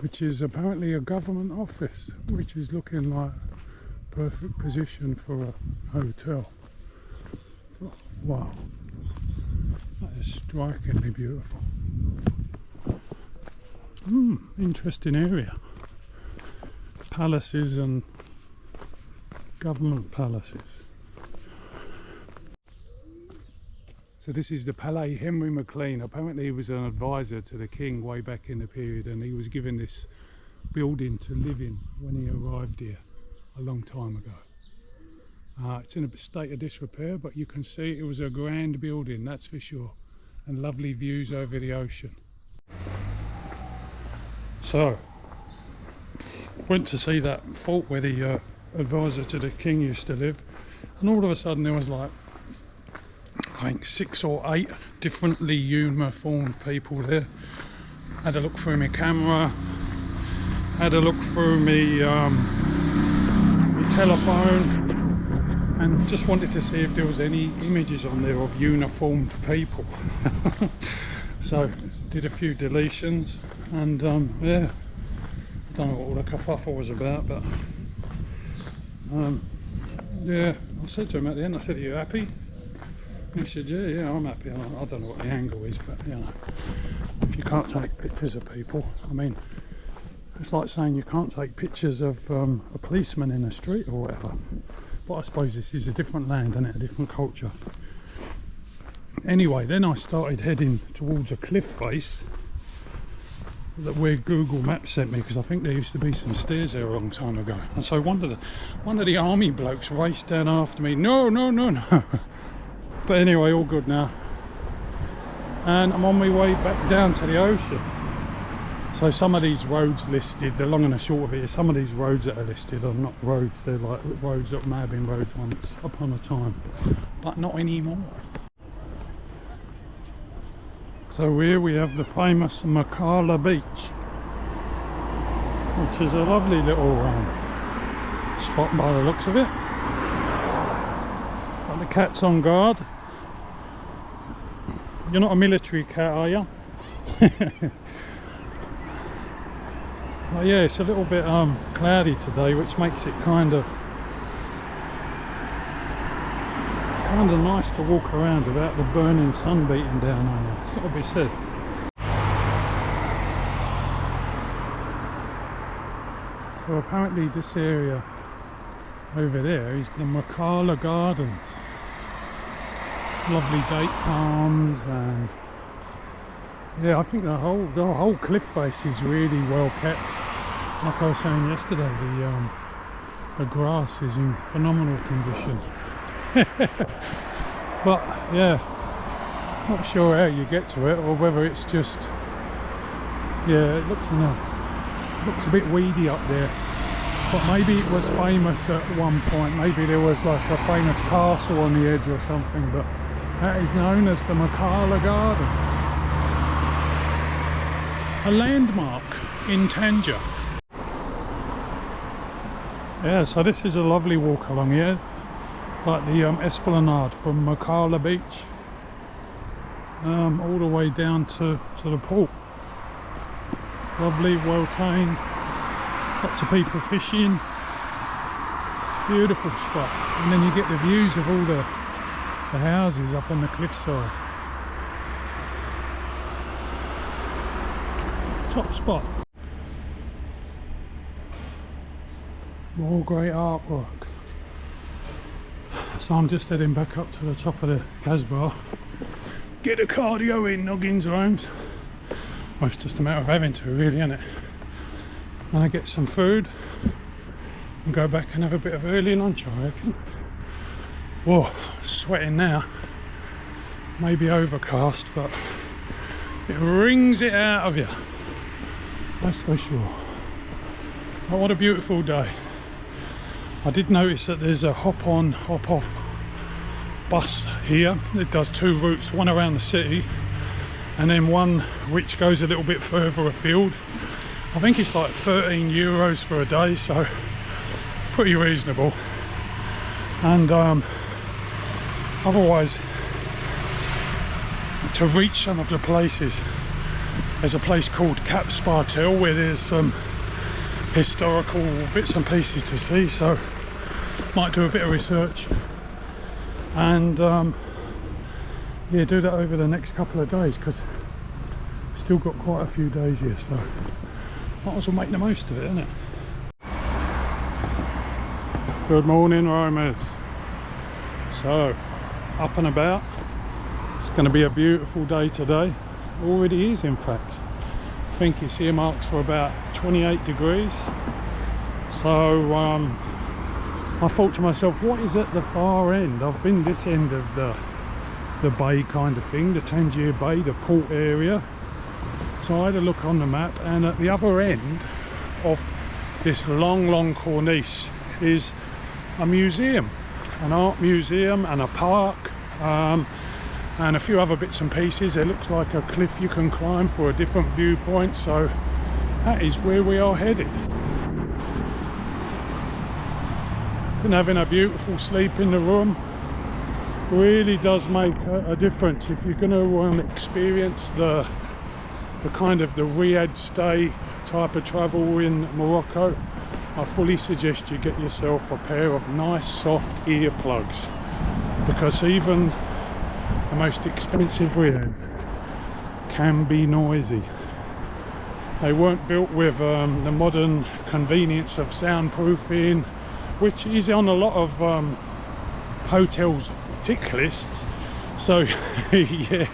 which is apparently a government office, which is looking like perfect position for a hotel. Oh, wow, that is strikingly beautiful. Interesting area. Palaces and government palaces. So this is the Palais Henry McLean. Apparently he was an advisor to the king way back in the period, and he was given this building to live in when he arrived here a long time ago. It's in a state of disrepair, but you can see it was a grand building, that's for sure, and lovely views over the ocean. So, went to see that fort where the advisor to the king used to live, and all of a sudden there was like, I think 6 or 8 differently uniformed people there. Had a look through my camera, had a look through my telephone, and just wanted to see if there was any images on there of uniformed people. So did a few deletions, and yeah, I don't know what all the kerfuffle was about, but Yeah, I said to him at the end, I said, "Are you happy?" He said, yeah, I'm happy. I don't know what the angle is, but you know, if you can't take pictures of people, I mean, it's like saying you can't take pictures of a policeman in the street or whatever. But I suppose this is a different land and a different culture. Anyway, then I started heading towards a cliff face that where Google Maps sent me, because I think there used to be some stairs there a long time ago. And so one of the army blokes raced down after me. No. But anyway, all good now. And I'm on my way back down to the ocean. So some of these roads listed, the long and the short of it is some of these roads that are listed are not roads, they're like roads that may have been roads once upon a time, but not anymore. So here we have the famous Merkala beach, which is a lovely little spot by the looks of it. Got the cats on guard. You're not a military cat, are you? Oh yeah, it's a little bit cloudy today, which makes it kind of nice to walk around without the burning sun beating down on you. It's got to be said. So apparently this area over there is the Merkala Gardens. Lovely date palms, and yeah, I think the whole cliff face is really well kept. Like I was saying yesterday, the grass is in phenomenal condition. But yeah, not sure how you get to it, or whether it's just, yeah, it looks a bit weedy up there. But maybe it was famous at one point. Maybe there was like a famous castle on the edge or something. But that is known as the Merkala Gardens, a landmark in Tangier. Yeah, so this is a lovely walk along here, like the esplanade from Merkala beach, all the way down to the port. Lovely, well tamed, lots of people fishing, beautiful spot. And then you get the views of all the houses up on the cliffside. Top spot. More great artwork. So I'm just heading back up to the top of the Kasbah. Get the cardio in, noggins rhymes. Well, it's just a matter of having to, really, isn't it? And I get some food and go back and have a bit of early lunch, I reckon. Whoa, sweating now. Maybe overcast, but it wrings it out of you. That's for sure. Oh, what a beautiful day. I did notice that there's a hop on, hop off bus here. It does two routes, one around the city and then one which goes a little bit further afield. I think it's like €13 for a day, so pretty reasonable. And otherwise, to reach some of the places, there's a place called Kasbah Views where there's some historical bits and pieces to see, so might do a bit of research and yeah, do that over the next couple of days, because still got quite a few days here, so might as well make the most of it, isn't it? Good morning, roamers. So up and about. It's going to be a beautiful day today. Already is, in fact. I think it's earmarked for about 28 degrees. So I thought to myself, what is at the far end? I've been this end of the bay kind of thing, the Tangier Bay, the port area. So I had a look on the map, and at the other end of this long corniche is a museum, an art museum and a park, and a few other bits and pieces. It looks like a cliff you can climb for a different viewpoint, so that is where we are headed. Been having a beautiful sleep in the room. Really does make a difference if you're going to experience the kind of the Riad stay type of travel in Morocco. I fully suggest you get yourself a pair of nice soft earplugs, because even the most expensive Riads can be noisy. They weren't built with the modern convenience of soundproofing, which is on a lot of hotels' tick lists. So yeah,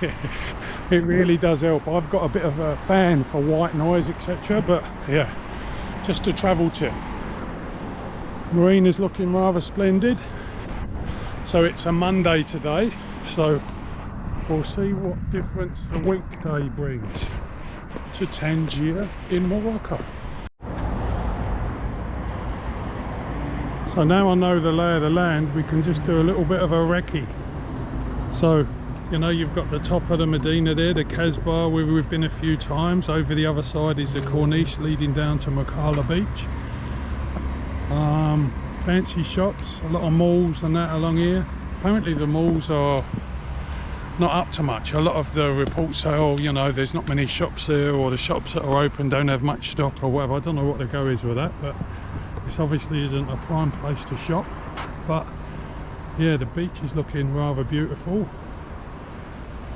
it really does help. I've got a bit of a fan for white noise, etc. But yeah, just a travel tip. Marina's looking rather splendid. So it's a Monday today, so we'll see what difference the weekday brings to Tangier in Morocco. So now I know the lay of the land, we can just do a little bit of a recce. So, you know, you've got the top of the Medina there, the Kasbah, where we've been a few times. Over the other side is the corniche leading down to Merkala beach. Fancy shops, a lot of malls and that along here. Apparently the malls are not up to much. A lot of the reports say, oh, you know, there's not many shops there, or the shops that are open don't have much stock or whatever. I don't know what the go is with that, but this obviously isn't a prime place to shop. But yeah, the beach is looking rather beautiful.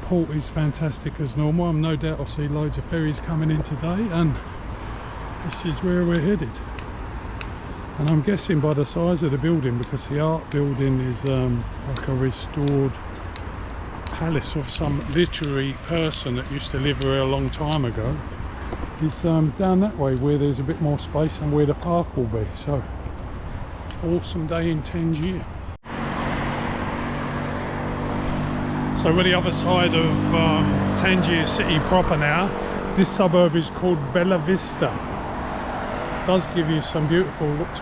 Port is fantastic as normal. I'm no doubt I'll see loads of ferries coming in today, and this is where we're headed. And I'm guessing by the size of the building, because the art building is like a restored palace of some literary person that used to live here a long time ago, is down that way where there's a bit more space and where the park will be. So awesome day in Tangier. So we're the other side of Tangier city proper now. This suburb is called Bella Vista. It does give you some beautiful looks.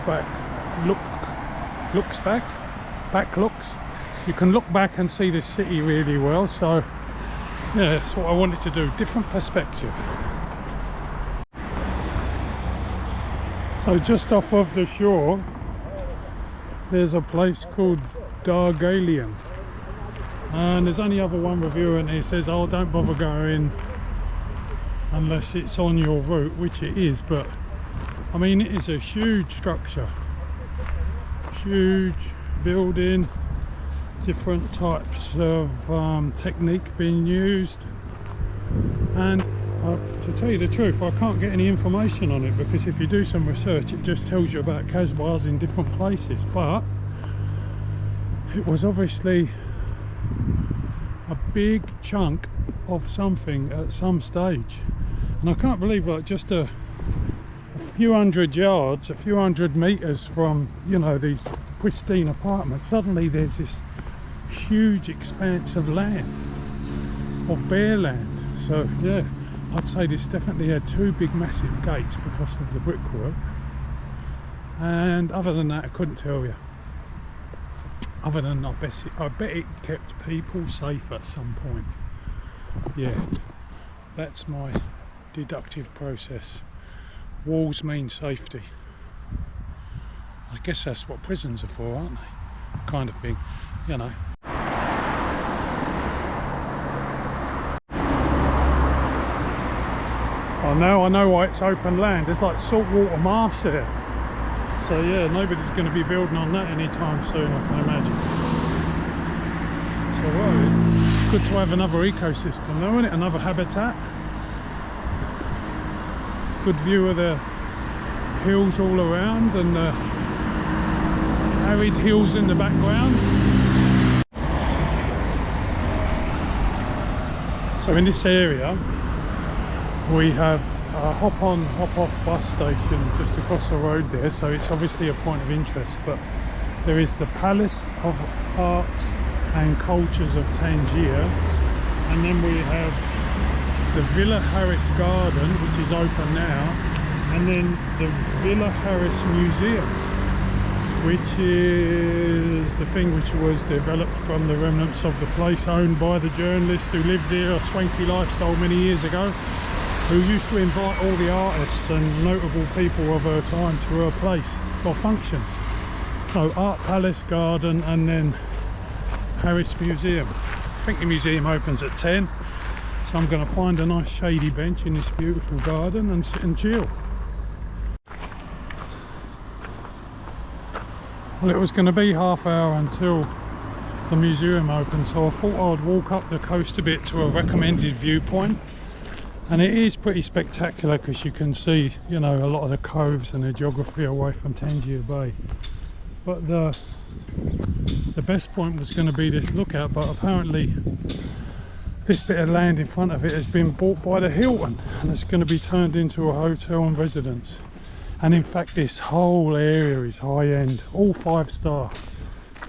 You can look back and see the city really well. So yeah, that's what I wanted to do, different perspective. So just off of the shore there's a place called Dargalian, and there's only other one reviewer and it says, oh, don't bother going unless it's on your route, which it is. But I mean, it is a huge structure, huge building, different types of technique being used, and to tell you the truth, I can't get any information on it, because if you do some research it just tells you about Kasbahs in different places. But it was obviously a big chunk of something at some stage, and I can't believe, like, just a few hundred yards, a few hundred meters from, you know, these pristine apartments, suddenly there's this huge expanse of land, of bare land. So yeah, I'd say this definitely had two big massive gates because of the brickwork, and other than that I couldn't tell you. Other than I bet it kept people safe at some point. Yeah, that's my deductive process. Walls mean safety. I guess that's what prisons are for, aren't they? Kind of thing, you know. Oh, now I know why it's open land. There's like saltwater marsh there. So yeah, nobody's going to be building on that anytime soon, I can imagine. So well, good to have another ecosystem though, isn't it? Another habitat. Good view of the hills all around, and the arid hills in the background. So in this area we have a hop-on, hop-off bus station just across the road there, so it's obviously a point of interest. But there is the Palace of Arts and Cultures of Tangier, and then we have the Villa Harris Garden, which is open now, and then the Villa Harris Museum, which is the thing which was developed from the remnants of the place owned by the journalist who lived there, a swanky lifestyle many years ago, who used to invite all the artists and notable people of her time to her place for functions. So Art Palace Garden and then Harris Museum. I think the museum opens at 10, so I'm going to find a nice shady bench in this beautiful garden and sit and chill. Well, it was going to be half hour until the museum opened, so I thought I'd walk up the coast a bit to a recommended viewpoint. And it is pretty spectacular because you can see, you know, a lot of the coves and the geography away from Tangier Bay. But the best point was going to be this lookout, but apparently this bit of land in front of it has been bought by the Hilton and it's going to be turned into a hotel and residence. And in fact this whole area is high-end, all five-star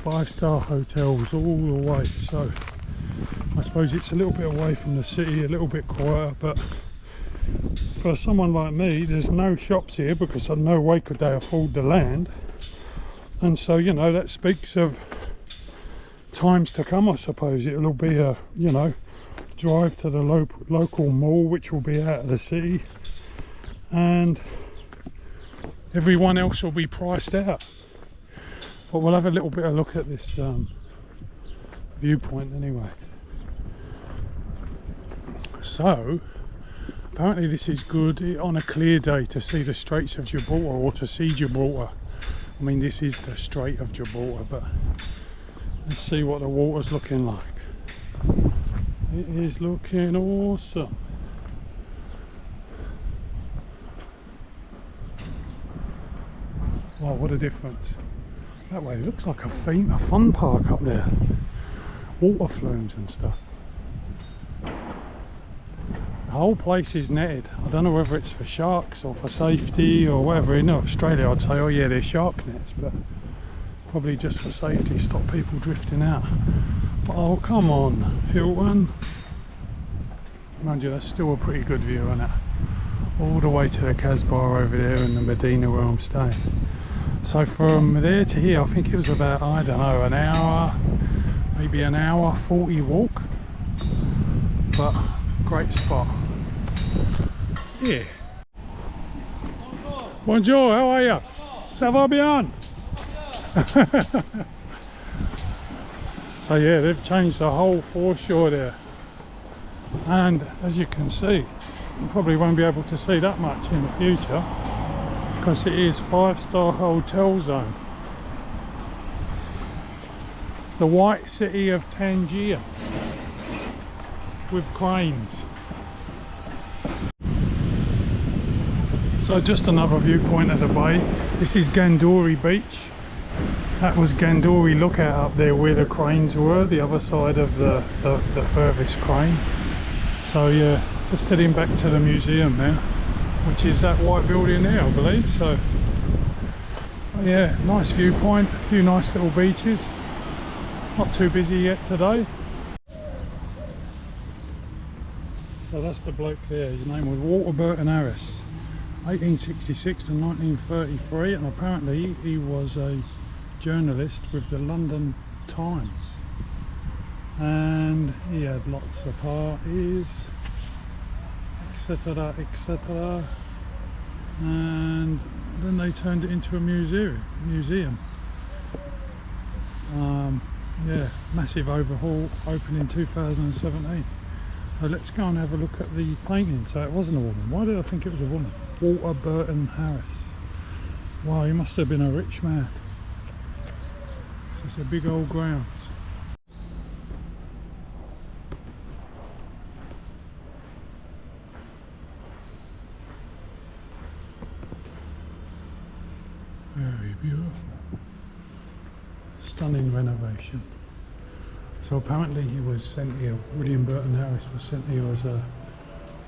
hotels all the way. So I suppose it's a little bit away from the city, a little bit quieter, but for someone like me, there's no shops here because in no way could they afford the land. And so, you know, that speaks of times to come, I suppose. It'll be a, you know, drive to the local mall, which will be out of the city, and everyone else will be priced out. But we'll have a little bit of look at this viewpoint anyway. So apparently this is good on a clear day to see the Straits of Gibraltar, or to see Gibraltar. I mean, this is the Strait of Gibraltar, but let's see what the water's looking like. It is looking awesome. Wow, what a difference. That way it looks like a fun park up there. Water flumes and stuff. The whole place is netted. I don't know whether it's for sharks or for safety or whatever. In Australia I'd say, oh yeah, they're shark nets, but probably just for safety, stop people drifting out. But oh, come on, Hilton. Mind you, that's still a pretty good view, isn't it? All the way to the Kasbah over there in the Medina where I'm staying. So from there to here, I think it was about, I don't know, an hour, maybe an hour 40 walk. But great spot. Yeah. Bonjour, how are you? Ça va bien? So yeah, they've changed the whole foreshore there. And as you can see, you probably won't be able to see that much in the future because it is 5-star hotel zone. The white city of Tangier with cranes. So just another viewpoint of the bay. This is Ghandouri beach. That was Ghandouri lookout up there where the cranes were, the other side of the furthest crane. So yeah, just heading back to the museum now, which is that white building there, I believe. So yeah, nice viewpoint, a few nice little beaches. Not too busy yet today. So that's the bloke there, his name was Bourdain, 1866 to 1933, and apparently he was a journalist with the London Times, and he had lots of parties, etc, etc, and then they turned it into a museum. Yeah, massive overhaul, opened in 2017. So let's go and have a look at the painting. So it wasn't a woman. Why did I think it was a woman? Bourdain. Wow, he must have been a rich man. It's a big old grounds. Very beautiful. Stunning renovation. So apparently he was sent here, William Burton Harris was sent here as a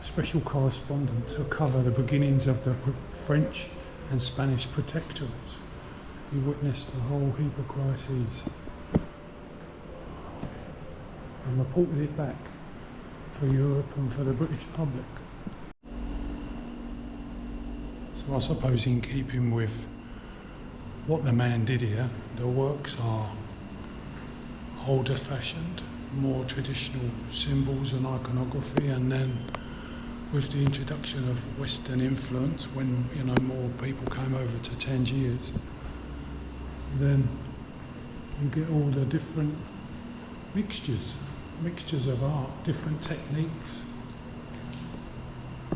special correspondent to cover the beginnings of the French and Spanish protectorates. He witnessed a whole heap of crises and reported it back for Europe and for the British public. So I suppose in keeping with what the man did here, the works are older fashioned, more traditional symbols and iconography, and then with the introduction of Western influence, when you know more people came over to Tangiers, then you get all the different mixtures of art, different techniques,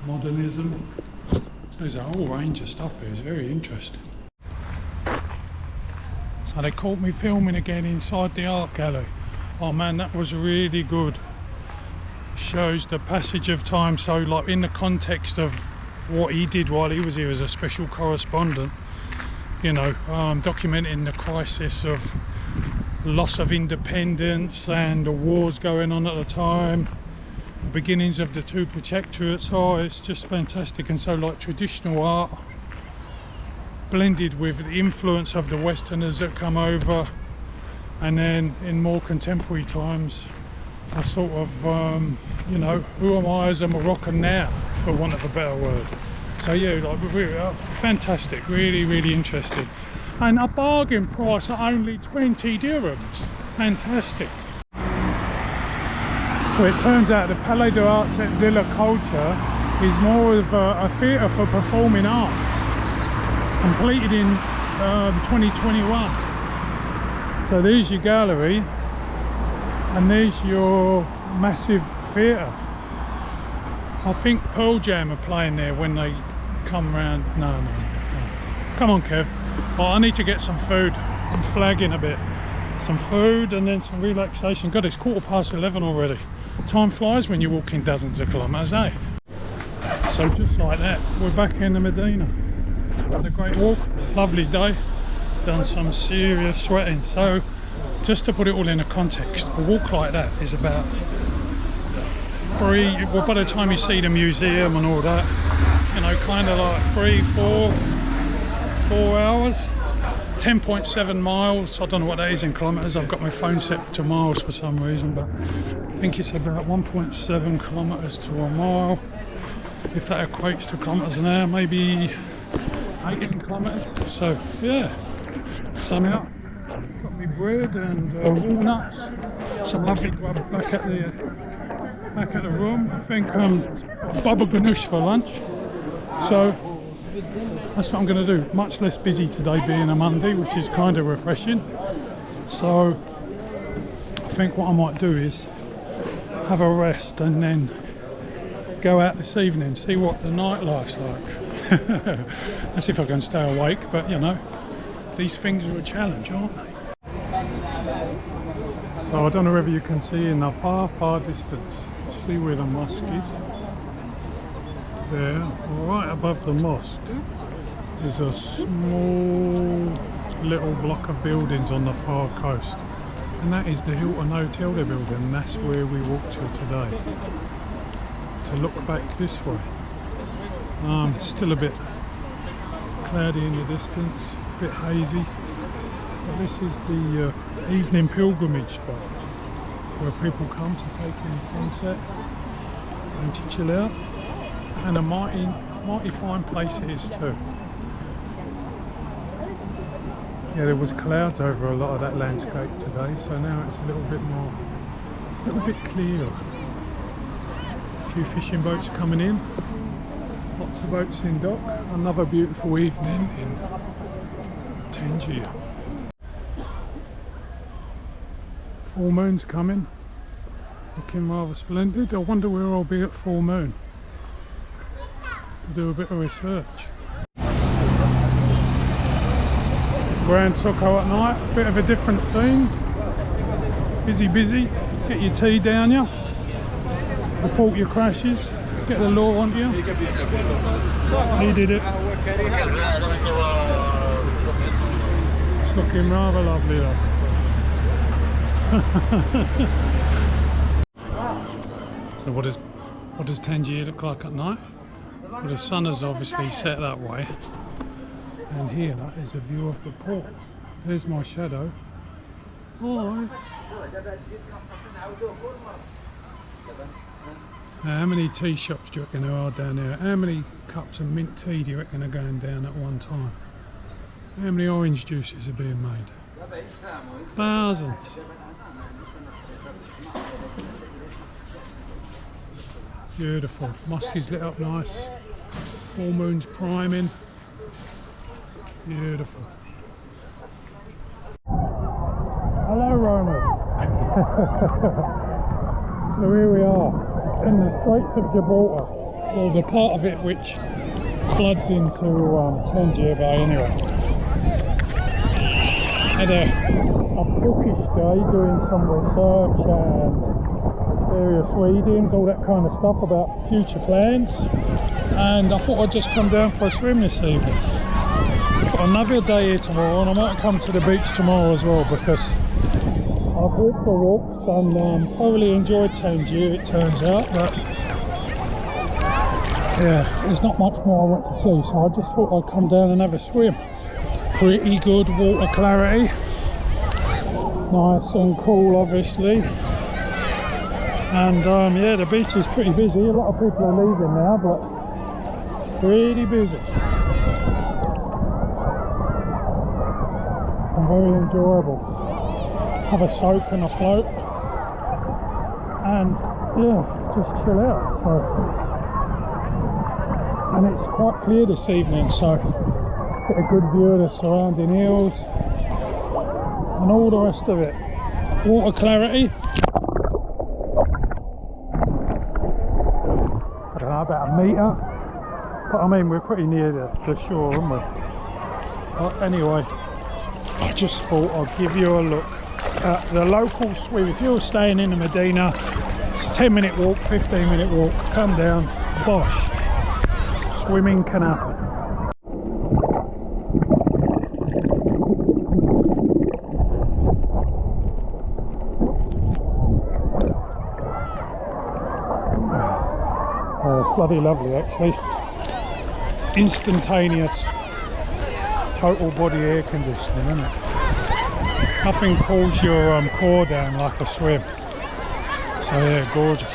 modernism. So there's a whole range of stuff here. It's very interesting. So they caught me filming again inside the art gallery. Oh man, that was really good. Shows the passage of time, so like in the context of what he did while he was here as a special correspondent, you know, documenting the crisis of loss of independence and the wars going on at the time, the beginnings of the two protectorates. Oh, it's just fantastic. And so like traditional art blended with the influence of the Westerners that come over, and then in more contemporary times a sort of you know, who am I as a Moroccan now, for want of a better word. So yeah, like really fantastic, really interesting, and a bargain price at only 20 dirhams. Fantastic. So it turns out the Palais des Arts de la Culture is more of a theatre for performing arts, completed in 2021. So there's your gallery, and there's your massive theatre. I think Pearl Jam are playing there when they come round. No. Come on, Kev. Oh, I need to get some food. I'm flagging a bit. Some food and then some relaxation. God, it's 11:15 already. Time flies when you're walking dozens of kilometres, eh? So just like that, we're back in the Medina. Had a great walk, lovely day, done some serious sweating. So just to put it all in a context, a walk like that is about well, by the time you see the museum and all that, you know, kind of like 4 hours, 10.7 miles. I don't know what that is in kilometres. I've got my phone set to miles for some reason, but I think it's about 1.7 kilometres to a mile, if that equates to kilometres an hour, maybe 18 kilometres. So yeah, sun out, got me bread and walnuts, some lovely grub back at the room. I think baba ganoush for lunch. So that's what I'm going to do. Much less busy today being a Monday, which is kind of refreshing. So I think what I might do is have a rest and then go out this evening, see what the nightlife's like. That's if I can stay awake, but you know, these things are a challenge, aren't they? So I don't know whether you can see in the far distance, see where the mosque is. There, right above the mosque, is a small little block of buildings on the far coast, and that is the Hilton Hotel they're building, and that's where we walked to today, to look back this way. Still a bit cloudy in the distance, a bit hazy, but this is the evening pilgrimage spot where people come to take in the sunset and to chill out, and a mighty fine place it is too. Yeah, there was clouds over a lot of that landscape today, so now it's a little bit clearer. A few fishing boats coming in, lots of boats in dock. Another beautiful evening in Tangier. Full moon's coming, looking rather splendid. I wonder where I'll be at full moon to do a bit of research. Around Socco at night, bit of a different scene. Busy. Get your tea down you, report your crashes, get the law onto you. He did it. It's looking rather lovely though. So what does Tangier look like at night? Well, the sun has obviously set that way, and here that is a view of the port. There's my shadow. Hi. How many tea shops do you reckon there are down there? How many cups of mint tea do you reckon are going down at one time? How many orange juices are being made? Thousands. Beautiful. Mosque is lit up nice. Full moon's priming. Beautiful. Hello, Romans. So here we are in the Straits of Gibraltar. Well, the part of it which floods into Tangier Bay anyway. Had a bookish day doing some research and various readings, all that kind of stuff about future plans, and I thought I'd just come down for a swim this evening. I've got another day here tomorrow, and I might come to the beach tomorrow as well, because I've walked the walks and thoroughly enjoyed Tangier, it turns out, but yeah, there's not much more I want to see, so I just thought I'd come down and have a swim. Pretty good water clarity, nice and cool obviously, and yeah, the beach is pretty busy. A lot of people are leaving now, but it's pretty busy and very enjoyable. Have a soak and a float, and yeah, just chill out. So, and it's quite clear this evening, so get a good view of the surrounding hills and all the rest of it. Water clarity, I don't know, about a metre, but I mean we're pretty near the shore, aren't we? But anyway, I just thought I'd give you a look at the local swim. If you're staying in the Medina, it's a 10-minute walk, 15-minute walk, come down, bosh, swimming can happen. It's bloody lovely actually. Instantaneous total body air conditioning, isn't it? Nothing cools your core down like a swim. So yeah, gorgeous.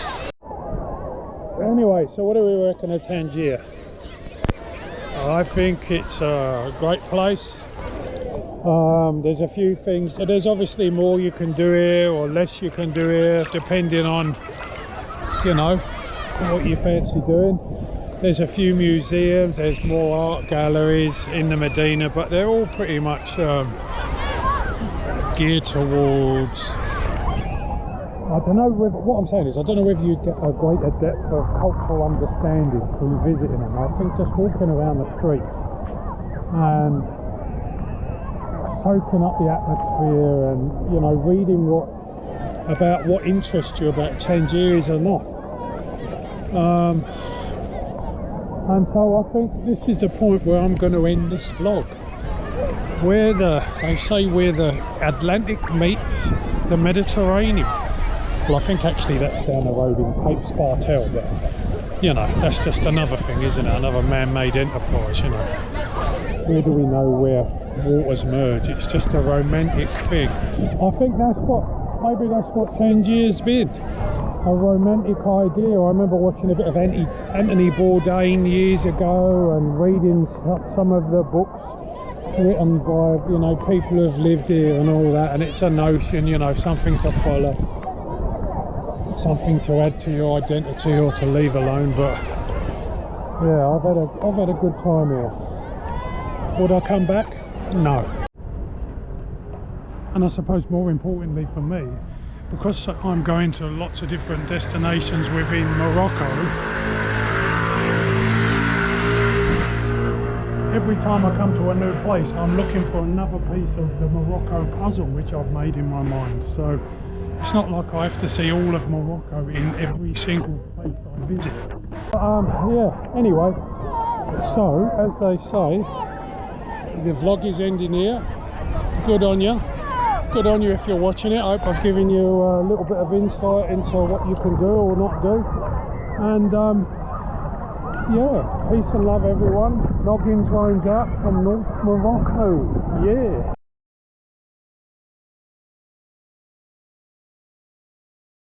Anyway, so what do we reckon of Tangier? I think it's a great place. There's a few things, there's obviously more you can do here or less you can do here, depending on, you know, what you fancy doing. There's a few museums, there's more art galleries in the Medina, but they're all pretty much geared towards, I don't know whether, what I'm saying is I don't know whether you get a greater depth of cultural understanding through visiting them. I think just walking around the streets and soaking up the atmosphere and, you know, reading about what interests you about Tangier is enough. And so I think this is the point where I'm going to end this vlog, where they say where the Atlantic meets the Mediterranean. Well, I think actually that's down the road in Kasbah Views, but you know, that's just another thing, isn't it? Another man-made enterprise, you know. Where do we know where waters merge? It's just a romantic thing. I think maybe that's what Tangier's been. A romantic idea. I remember watching a bit of Anthony Bourdain years ago and reading some of the books written by, you know, people who've lived here and all that, and it's a notion, you know, something to follow, something to add to your identity or to leave alone. But yeah, I've had a good time here. Would I come back? No. And I suppose more importantly for me, because I'm going to lots of different destinations within Morocco, every time I come to a new place I'm looking for another piece of the Morocco puzzle which I've made in my mind. So it's not like I have to see all of Morocco in every single place I visit. Yeah, anyway, so as they say, the vlog is ending here. Good on you. Good on you if you're watching it. I hope I've given you a little bit of insight into what you can do or not do. And yeah, peace and love everyone. Noggins roams out from North Morocco. Yeah.